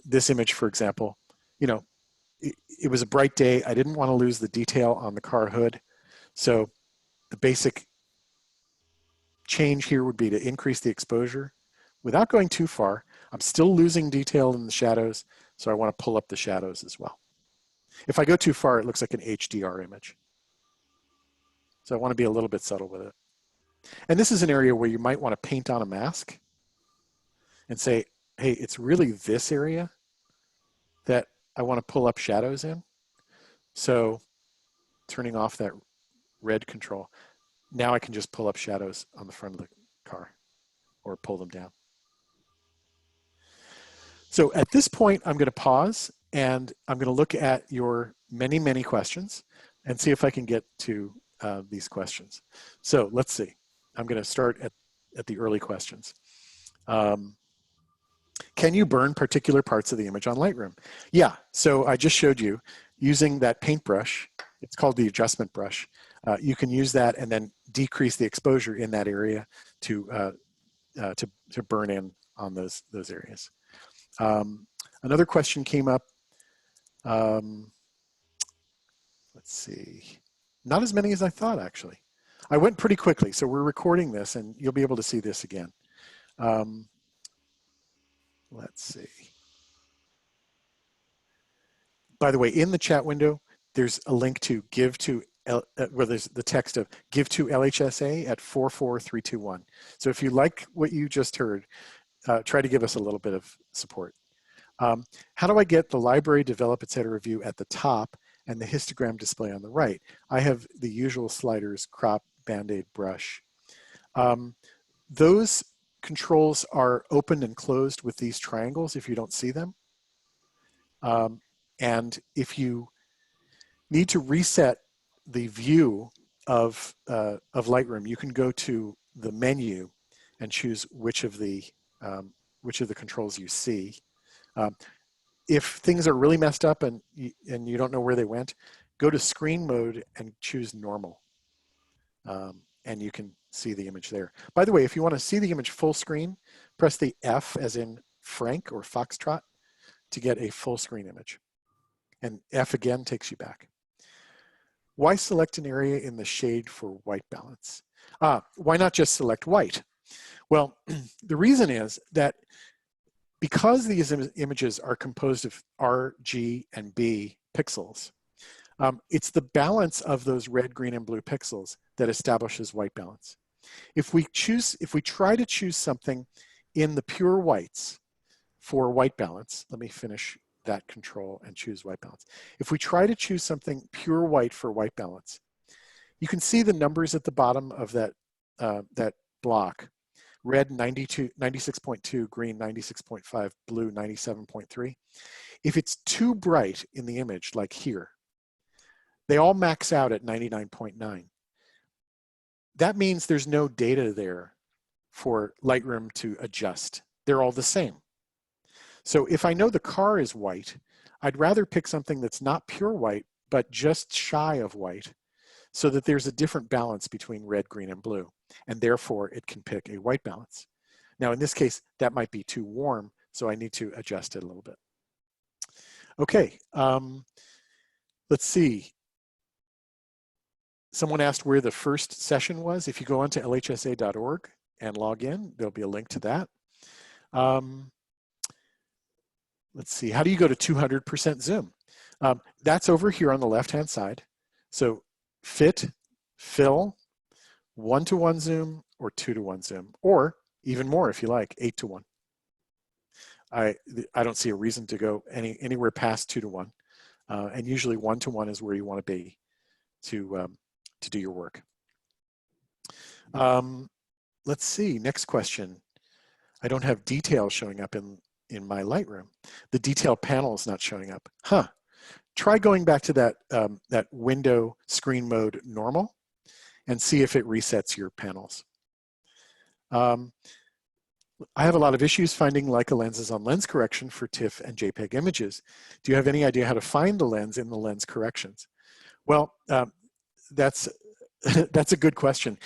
This image, for example, you know, it was a bright day. I didn't want to lose the detail on the car hood. So the basic change here would be to increase the exposure without going too far. I'm still losing detail in the shadows, so I want to pull up the shadows as well. If I go too far, it looks like an HDR image. So I want to be a little bit subtle with it. And this is an area where you might want to paint on a mask and say, hey, it's really this area that I want to pull up shadows in. So turning off that red control, now I can just pull up shadows on the front of the car or pull them down. So at this point, I'm going to pause and I'm going to look at your many, many questions and see if I can get to these questions. So let's see. I'm going to start at the early questions. Can you burn particular parts of the image on Lightroom? Yeah, so I just showed you using that paintbrush. It's called the adjustment brush. You can use that and then decrease the exposure in that area to burn in on those areas. Another question came up. Let's see. Not as many as I thought, actually. I went pretty quickly, so we're recording this, and you'll be able to see this again. Let's see. By the way, in the chat window, there's a link to give to, where there's the text of give to LHSA at 44321. So if you like what you just heard, try to give us a little bit of support. How do I get the library, develop, etc. view at the top and the histogram display on the right? I have the usual sliders, crop, band-aid, brush. Those controls are opened and closed with these triangles if you don't see them. And if you need to reset the view of Lightroom, you can go to the menu and choose which of the controls you see. If things are really messed up and you don't know where they went, go to screen mode and choose normal. And you can see the image there. By the way, if you want to see the image full screen, press the F as in Frank or Foxtrot to get a full screen image. And F again takes you back. Why select an area in the shade for white balance? Why not just select white? Well, the reason is that because these images are composed of R, G, and B pixels, it's the balance of those red, green, and blue pixels that establishes white balance. If we try to choose something in the pure whites for white balance, let me finish that control and choose white balance. If we try to choose something pure white for white balance, you can see the numbers at the bottom of that, that block. Red 96.2, green 96.5, blue 97.3. If it's too bright in the image, like here, they all max out at 99.9. That means there's no data there for Lightroom to adjust. They're all the same. So if I know the car is white, I'd rather pick something that's not pure white, but just shy of white, so that there's a different balance between red, green, and blue, and therefore it can pick a white balance. Now in this case, that might be too warm, so I need to adjust it a little bit. Okay, let's see. Someone asked where the first session was. If you go onto lhsa.org and log in, there'll be a link to that. Let's see, how do you go to 200% zoom? That's over here on the left-hand side. So fit, fill, 1-to-1 zoom or 2-to-1 zoom, or even more if you like, 8-to-1. I don't see a reason to go anywhere past 2-to-1. And usually 1-to-1 is where you want to be to do your work. Let's see, next question. I don't have details showing up in my Lightroom. The detail panel is not showing up. Huh. Try going back to that, that window screen mode normal and see if it resets your panels. I have a lot of issues finding Leica lenses on lens correction for TIFF and JPEG images. Do you have any idea how to find the lens in the lens corrections? Well, that's a good question.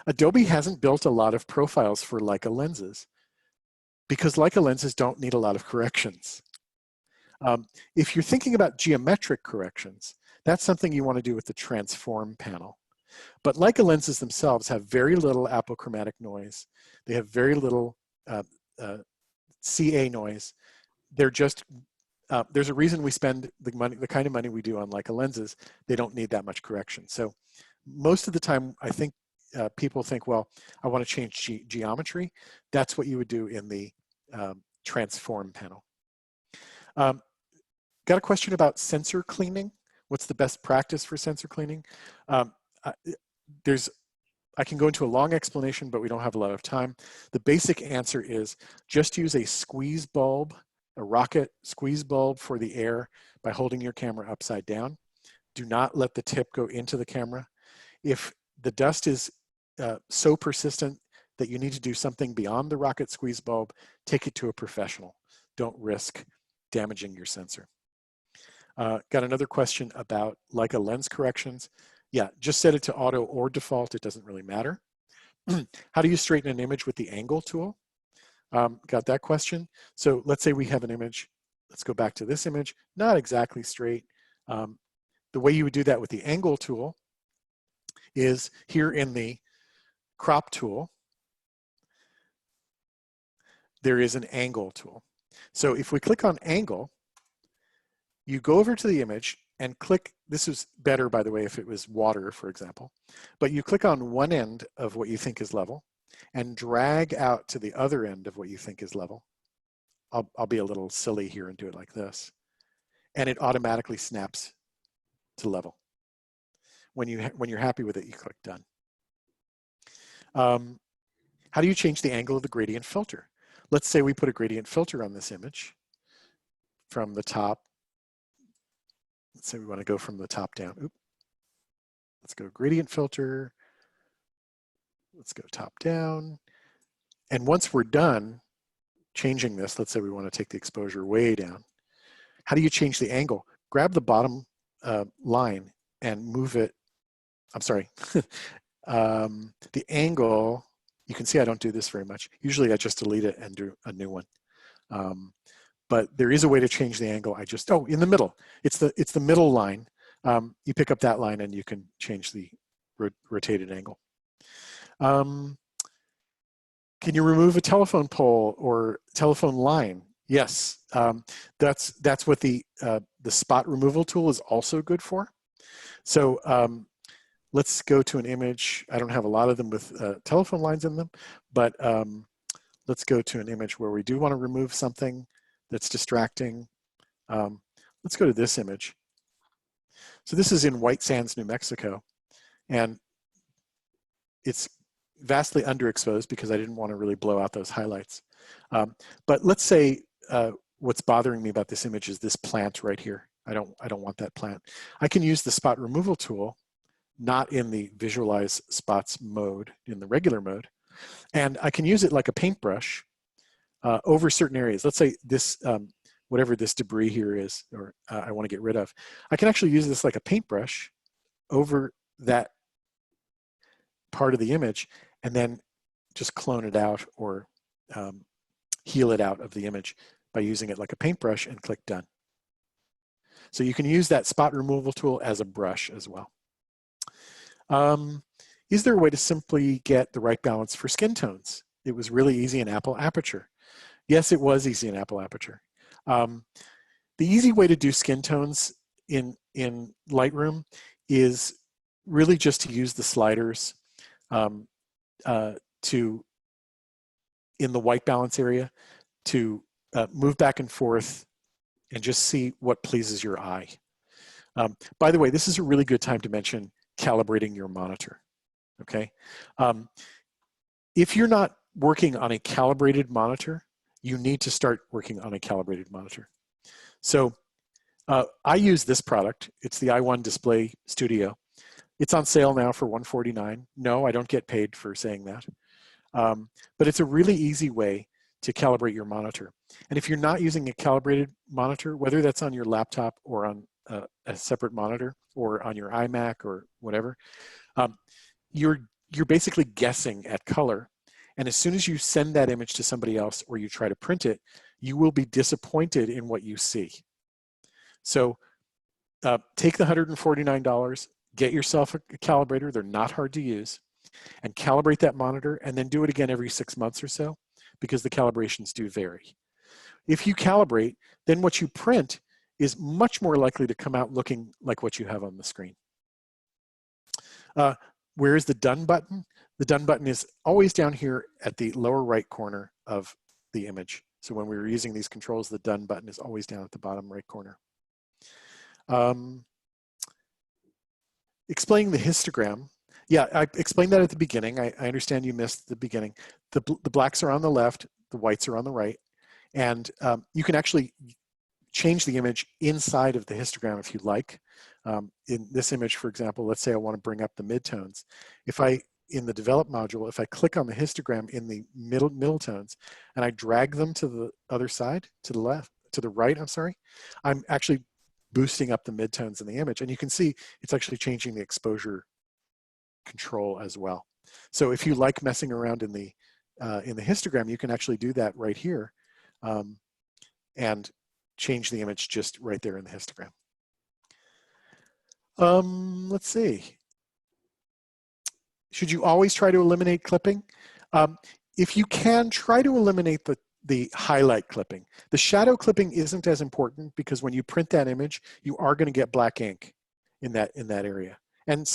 Adobe hasn't built a lot of profiles for Leica lenses because Leica lenses don't need a lot of corrections. If you're thinking about geometric corrections, that's something you want to do with the transform panel. But Leica lenses themselves have very little apochromatic noise. They have very little CA noise. They're just there's a reason we spend the money, the kind of money we do on Leica lenses. They don't need that much correction. So most of the time, I think people think, well, I want to change geometry. That's what you would do in the transform panel. Got a question about sensor cleaning. What's the best practice for sensor cleaning? I can go into a long explanation, but we don't have a lot of time. The basic answer is just use a squeeze bulb, a rocket squeeze bulb for the air by holding your camera upside down. Do not let the tip go into the camera. If the dust is so persistent that you need to do something beyond the rocket squeeze bulb, take it to a professional. Don't risk damaging your sensor. Got another question about Leica lens corrections. Yeah, just set it to auto or default. It doesn't really matter. How do you straighten an image with the angle tool? Got that question. So let's say we have an image. Let's go back to this image. Not exactly straight. The way you would do that with the angle tool is here in the crop tool, there is an angle tool. So if we click on angle, you go over to the image and click, this is better by the way if it was water, for example, but you click on one end of what you think is level and drag out to the other end of what you think is level. I'll be a little silly here and do it like this. And it automatically snaps to level. When you're happy with it, you click done. How do you change the angle of the gradient filter? Let's say we put a gradient filter on this image from the top. Let's say we want to go from the top down. Oop. Let's go gradient filter. Let's go top down. And once we're done changing this, let's say we want to take the exposure way down. How do you change the angle? Grab the bottom line and move it. I'm sorry. The angle, you can see I don't do this very much. Usually I just delete it and do a new one. But there is a way to change the angle. Oh, in the middle. It's the middle line. You pick up that line and you can change the rotated angle. Can you remove a telephone pole or telephone line? Yes, that's what the spot removal tool is also good for. So let's go to an image. I don't have a lot of them with telephone lines in them, but let's go to an image where we do want to remove something that's distracting. Let's go to this image. So this is in White Sands, New Mexico, and it's vastly underexposed because I didn't want to really blow out those highlights. But let's say what's bothering me about this image is this plant right here. I don't want that plant. I can use the spot removal tool, not in the visualize spots mode, in the regular mode, and I can use it like a paintbrush over certain areas. Let's say this, whatever this debris here is, or I want to get rid of. I can actually use this like a paintbrush over that part of the image and then just clone it out or heal it out of the image by using it like a paintbrush and click done. So you can use that spot removal tool as a brush as well. Is there a way to simply get the right balance for skin tones? It was really easy in Apple Aperture. Yes, it was easy in Apple Aperture. The easy way to do skin tones in Lightroom is really just to use the sliders in the white balance area to move back and forth and just see what pleases your eye. By the way, this is a really good time to mention calibrating your monitor, okay? If you're not working on a calibrated monitor, you need to start working on a calibrated monitor. So I use this product. It's the i1 Display Studio. It's on sale now for $149. No, I don't get paid for saying that. But it's a really easy way to calibrate your monitor. And if you're not using a calibrated monitor, whether that's on your laptop or on a separate monitor or on your iMac or whatever, you're basically guessing at color. And as soon as you send that image to somebody else or you try to print it, you will be disappointed in what you see. So take the $149, get yourself a calibrator. They're not hard to use, and calibrate that monitor, and then do it again every 6 months or so, because the calibrations do vary. if you calibrate, then what you print is much more likely to come out looking like what you have on the screen. Where is the done button? The done button is always down here at the lower right corner of the image. So when we were using these controls, the done button is always down at the bottom right corner. Explaining the histogram. Yeah, I explained that at the beginning. I understand you missed the beginning. The blacks are on the left, the whites are on the right. And you can actually change the image inside of the histogram if you like. In this image, for example, let's say I want to bring up the midtones. In the develop module, if I click on the histogram in the middle tones and I drag them to the other side, to the right, I'm sorry, I'm actually boosting up the midtones in the image. And you can see it's actually changing the exposure control as well. So if you like messing around in the histogram, you can actually do that right here and change the image just right there in the histogram. Let's see. Should you always try to eliminate clipping? If you can, try to eliminate the highlight clipping. The shadow clipping isn't as important because when you print that image, you are going to get black ink in that area. And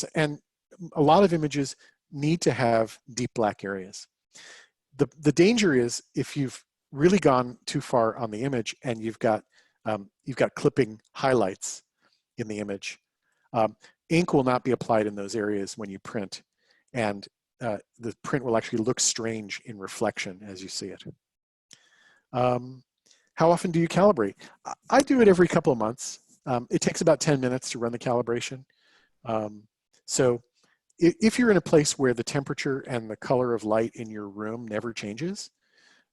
a lot of images need to have deep black areas. The danger is if you've really gone too far on the image and you've got clipping highlights in the image. Ink will not be applied in those areas when you print, and the print will actually look strange in reflection as you see it. How often do you calibrate? I do it every couple of months. It takes about 10 minutes to run the calibration. So if you're in a place where the temperature and the color of light in your room never changes,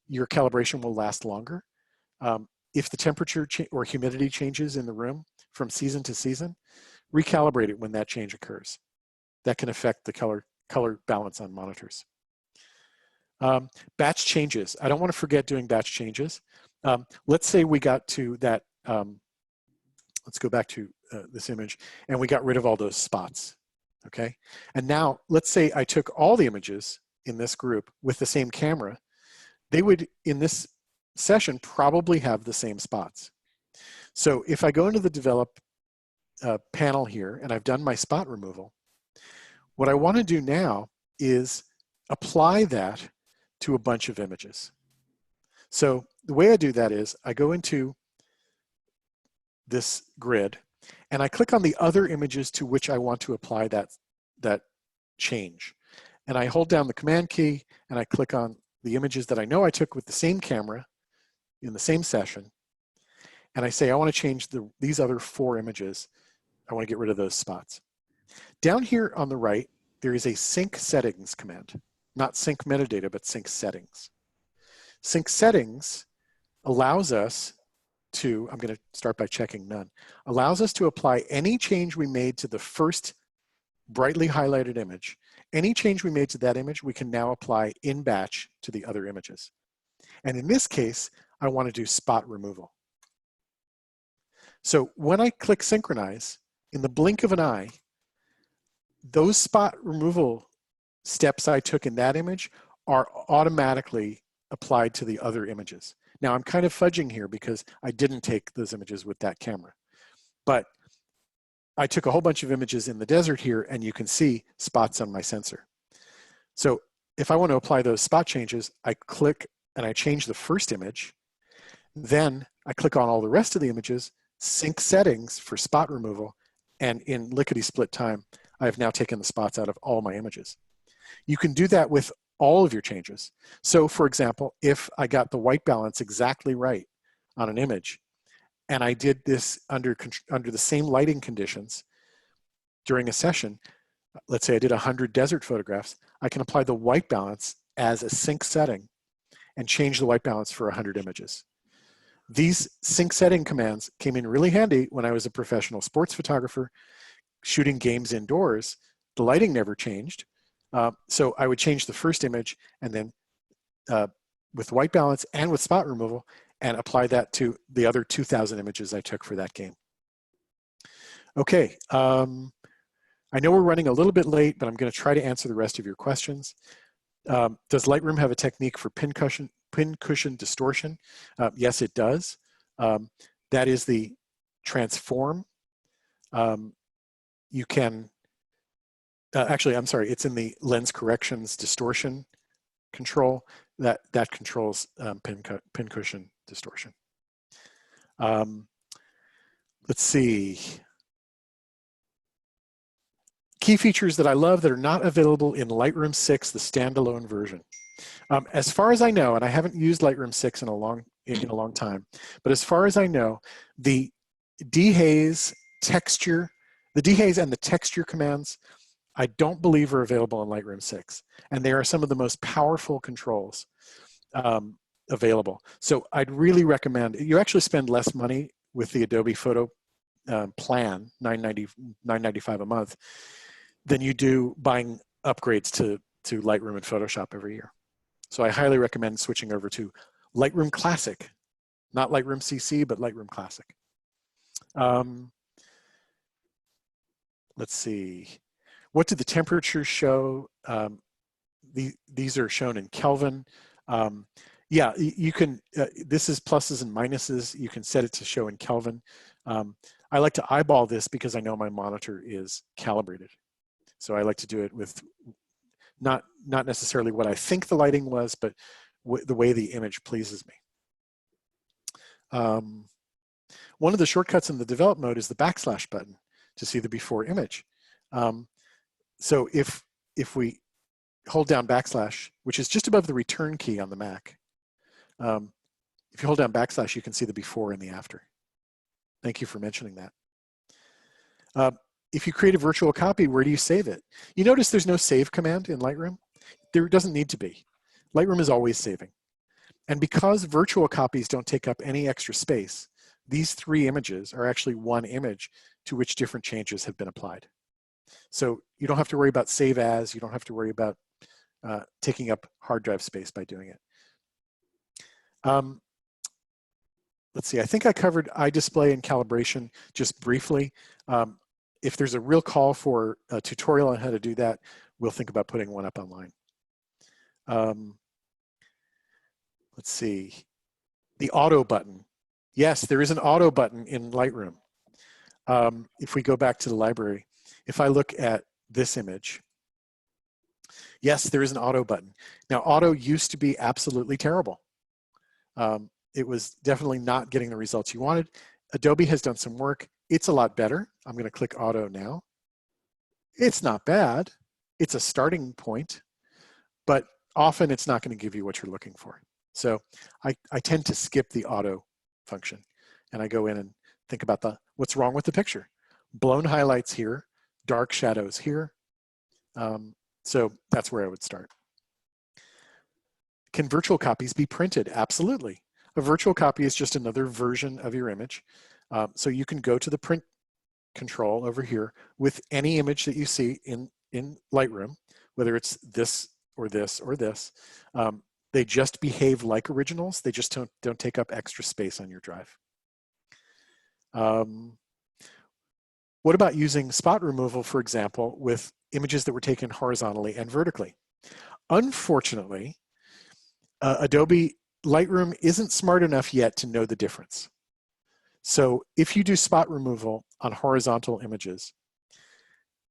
your calibration will last longer. If the temperature or humidity changes in the room from season to season, recalibrate it when that change occurs. That can affect the color balance on monitors. Batch changes. I don't want to forget doing batch changes. Let's say we got to that, let's go back to this image, and we got rid of all those spots, okay? And now, let's say I took all the images in this group with the same camera. They would, in this session, probably have the same spots. So if I go into the develop panel here, and I've done my spot removal, what I want to do now is apply that to a bunch of images. So the way I do that is I go into this grid and I click on the other images to which I want to apply that change. And I hold down the command key and I click on the images that I know I took with the same camera in the same session. And I say, I want to change these other 4 images. I want to get rid of those spots. Down here on the right, there is a sync settings command. Not sync metadata, but sync settings. Sync settings allows us to, I'm going to start by checking none, allows us to apply any change we made to the first brightly highlighted image. Any change we made to that image, we can now apply in batch to the other images. And in this case, I want to do spot removal. So when I click synchronize, in the blink of an eye, those spot removal steps I took in that image are automatically applied to the other images. Now I'm kind of fudging here because I didn't take those images with that camera, but I took a whole bunch of images in the desert here and you can see spots on my sensor. So if I want to apply those spot changes, I click and I change the first image. Then I click on all the rest of the images, sync settings for spot removal, and in lickety-split time, I have now taken the spots out of all my images. You can do that with all of your changes. So for example, if I got the white balance exactly right on an image, and I did this under the same lighting conditions during a session, let's say I did 100 desert photographs, I can apply the white balance as a sync setting and change the white balance for 100 images. These sync setting commands came in really handy when I was a professional sports photographer shooting games indoors. The lighting never changed. So I would change the first image and then with white balance and with spot removal and apply that to the other 2,000 images I took for that game. Okay, I know we're running a little bit late, but I'm going to try to answer the rest of your questions. Does Lightroom have a technique for cushion distortion. Yes, it does. That is the transform. You can, actually, I'm sorry, it's in the lens corrections distortion control that controls pin cushion distortion. Let's see. Key features that I love that are not available in Lightroom 6, the standalone version. As far as I know, and I haven't used Lightroom 6 in a long time, but as far as I know, the dehaze texture, the dehaze and the texture commands, I don't believe are available in Lightroom 6, and they are some of the most powerful controls available. So I'd really recommend, you actually spend less money with the Adobe Photo plan, $9.95 a month, than you do buying upgrades to Lightroom and Photoshop every year. So I highly recommend switching over to Lightroom Classic, not Lightroom CC, but Lightroom Classic. Let's see. What did the temperatures show? These are shown in Kelvin. Yeah, you can, this is pluses and minuses. You can set it to show in Kelvin. I like to eyeball this because I know my monitor is calibrated. So I like to do it with not necessarily what I think the lighting was, but the way the image pleases me. One of the shortcuts in the develop mode is the backslash button to see the before image. So if we hold down backslash, which is just above the return key on the Mac, if you hold down backslash, you can see the before and the after. Thank you for mentioning that. If you create a virtual copy, where do you save it? You notice there's no save command in Lightroom. There doesn't need to be. Lightroom is always saving. And because virtual copies don't take up any extra space, these 3 images are actually one image to which different changes have been applied. So you don't have to worry about save as, you don't have to worry about taking up hard drive space by doing it. Let's see, I think I covered iDisplay and calibration just briefly. If there's a real call for a tutorial on how to do that, we'll think about putting one up online. Let's see, the auto button. Yes, there is an auto button in Lightroom. If we go back to the library, if I look at this image, yes, there is an auto button. Now, auto used to be absolutely terrible. It was definitely not getting the results you wanted. Adobe has done some work. It's a lot better. I'm going to click auto now. It's not bad. It's a starting point, but often it's not going to give you what you're looking for. So I tend to skip the auto function, and I go in and think about what's wrong with the picture. Blown highlights here, dark shadows here. So that's where I would start. Can virtual copies be printed? Absolutely. A virtual copy is just another version of your image. So you can go to the print control over here with any image that you see in Lightroom, whether it's this or this or this. They just behave like originals. They just don't take up extra space on your drive. What about using spot removal, for example, with images that were taken horizontally and vertically? Unfortunately, Adobe Lightroom isn't smart enough yet to know the difference. So if you do spot removal on horizontal images,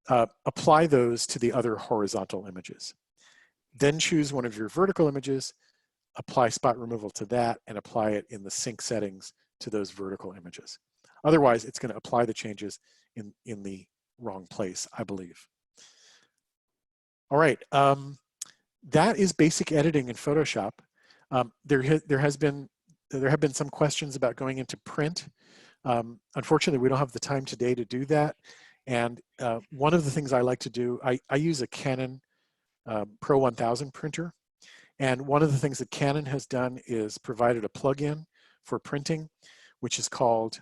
apply those to the other horizontal images. Then choose one of your vertical images, apply spot removal to that, and apply it in the sync settings to those vertical images. Otherwise, it's going to apply the changes in the wrong place, I believe. All right, that is basic editing in Photoshop. There have been some questions about going into print. Unfortunately, we don't have the time today to do that. And one of the things I like to do, I use a Canon Pro 1000 printer. And one of the things that Canon has done is provided a plugin for printing, which is called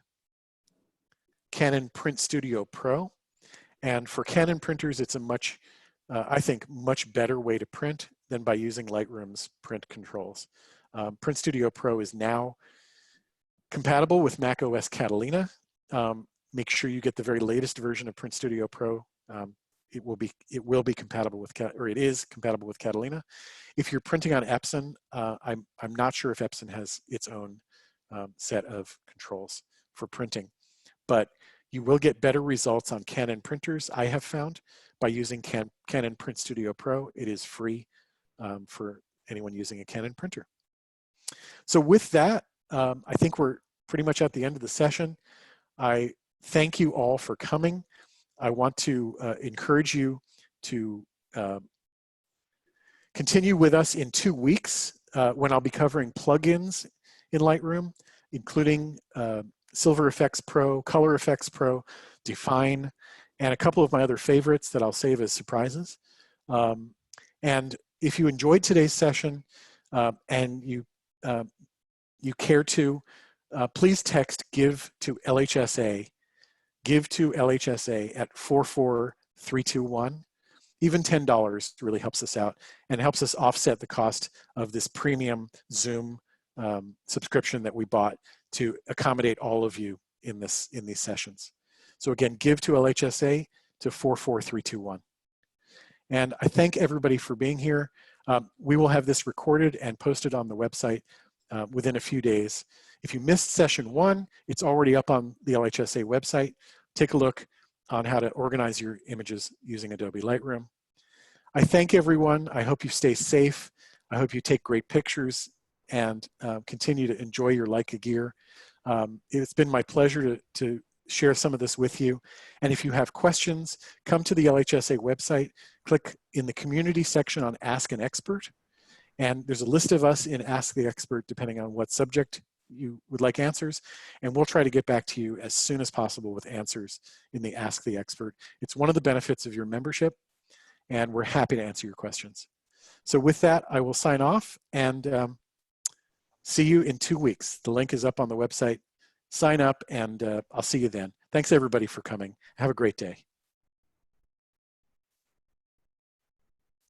Canon Print Studio Pro. And for Canon printers, it's a much, I think, much better way to print than by using Lightroom's print controls. Print Studio Pro is now compatible with Mac OS Catalina. Make sure you get the very latest version of Print Studio Pro it will be compatible with, or it is compatible with Catalina. If you're printing on Epson, I'm not sure if Epson has its own set of controls for printing, but you will get better results on Canon printers, I have found, by using Canon Print Studio Pro. It is free for anyone using a Canon printer. So with that, I think we're pretty much at the end of the session. I thank you all for coming. I want to encourage you to continue with us in 2 weeks when I'll be covering plugins in Lightroom, including Silver Effects Pro, Color Effects Pro, Define, and a couple of my other favorites that I'll save as surprises. And if you enjoyed today's session and you care to, please text give to LHSA at 44321. Even $10 really helps us out and helps us offset the cost of this premium Zoom subscription that we bought to accommodate all of you in these sessions. So again, give to LHSA to 44321. And I thank everybody for being here. We will have this recorded and posted on the website within a few days. If you missed session 1, it's already up on the LHSA website. Take a look on how to organize your images using Adobe Lightroom. I thank everyone. I hope you stay safe. I hope you take great pictures and continue to enjoy your Leica gear. It's been my pleasure to share some of this with you. And if you have questions, come to the LHSA website, click in the community section on Ask an Expert. And there's a list of us in Ask the Expert depending on what subject you would like answers. And we'll try to get back to you as soon as possible with answers in the Ask the Expert. It's one of the benefits of your membership, and we're happy to answer your questions. So with that, I will sign off and see you in 2 weeks. The link is up on the website. Sign up and I'll see you then. Thanks everybody for coming. Have a great day.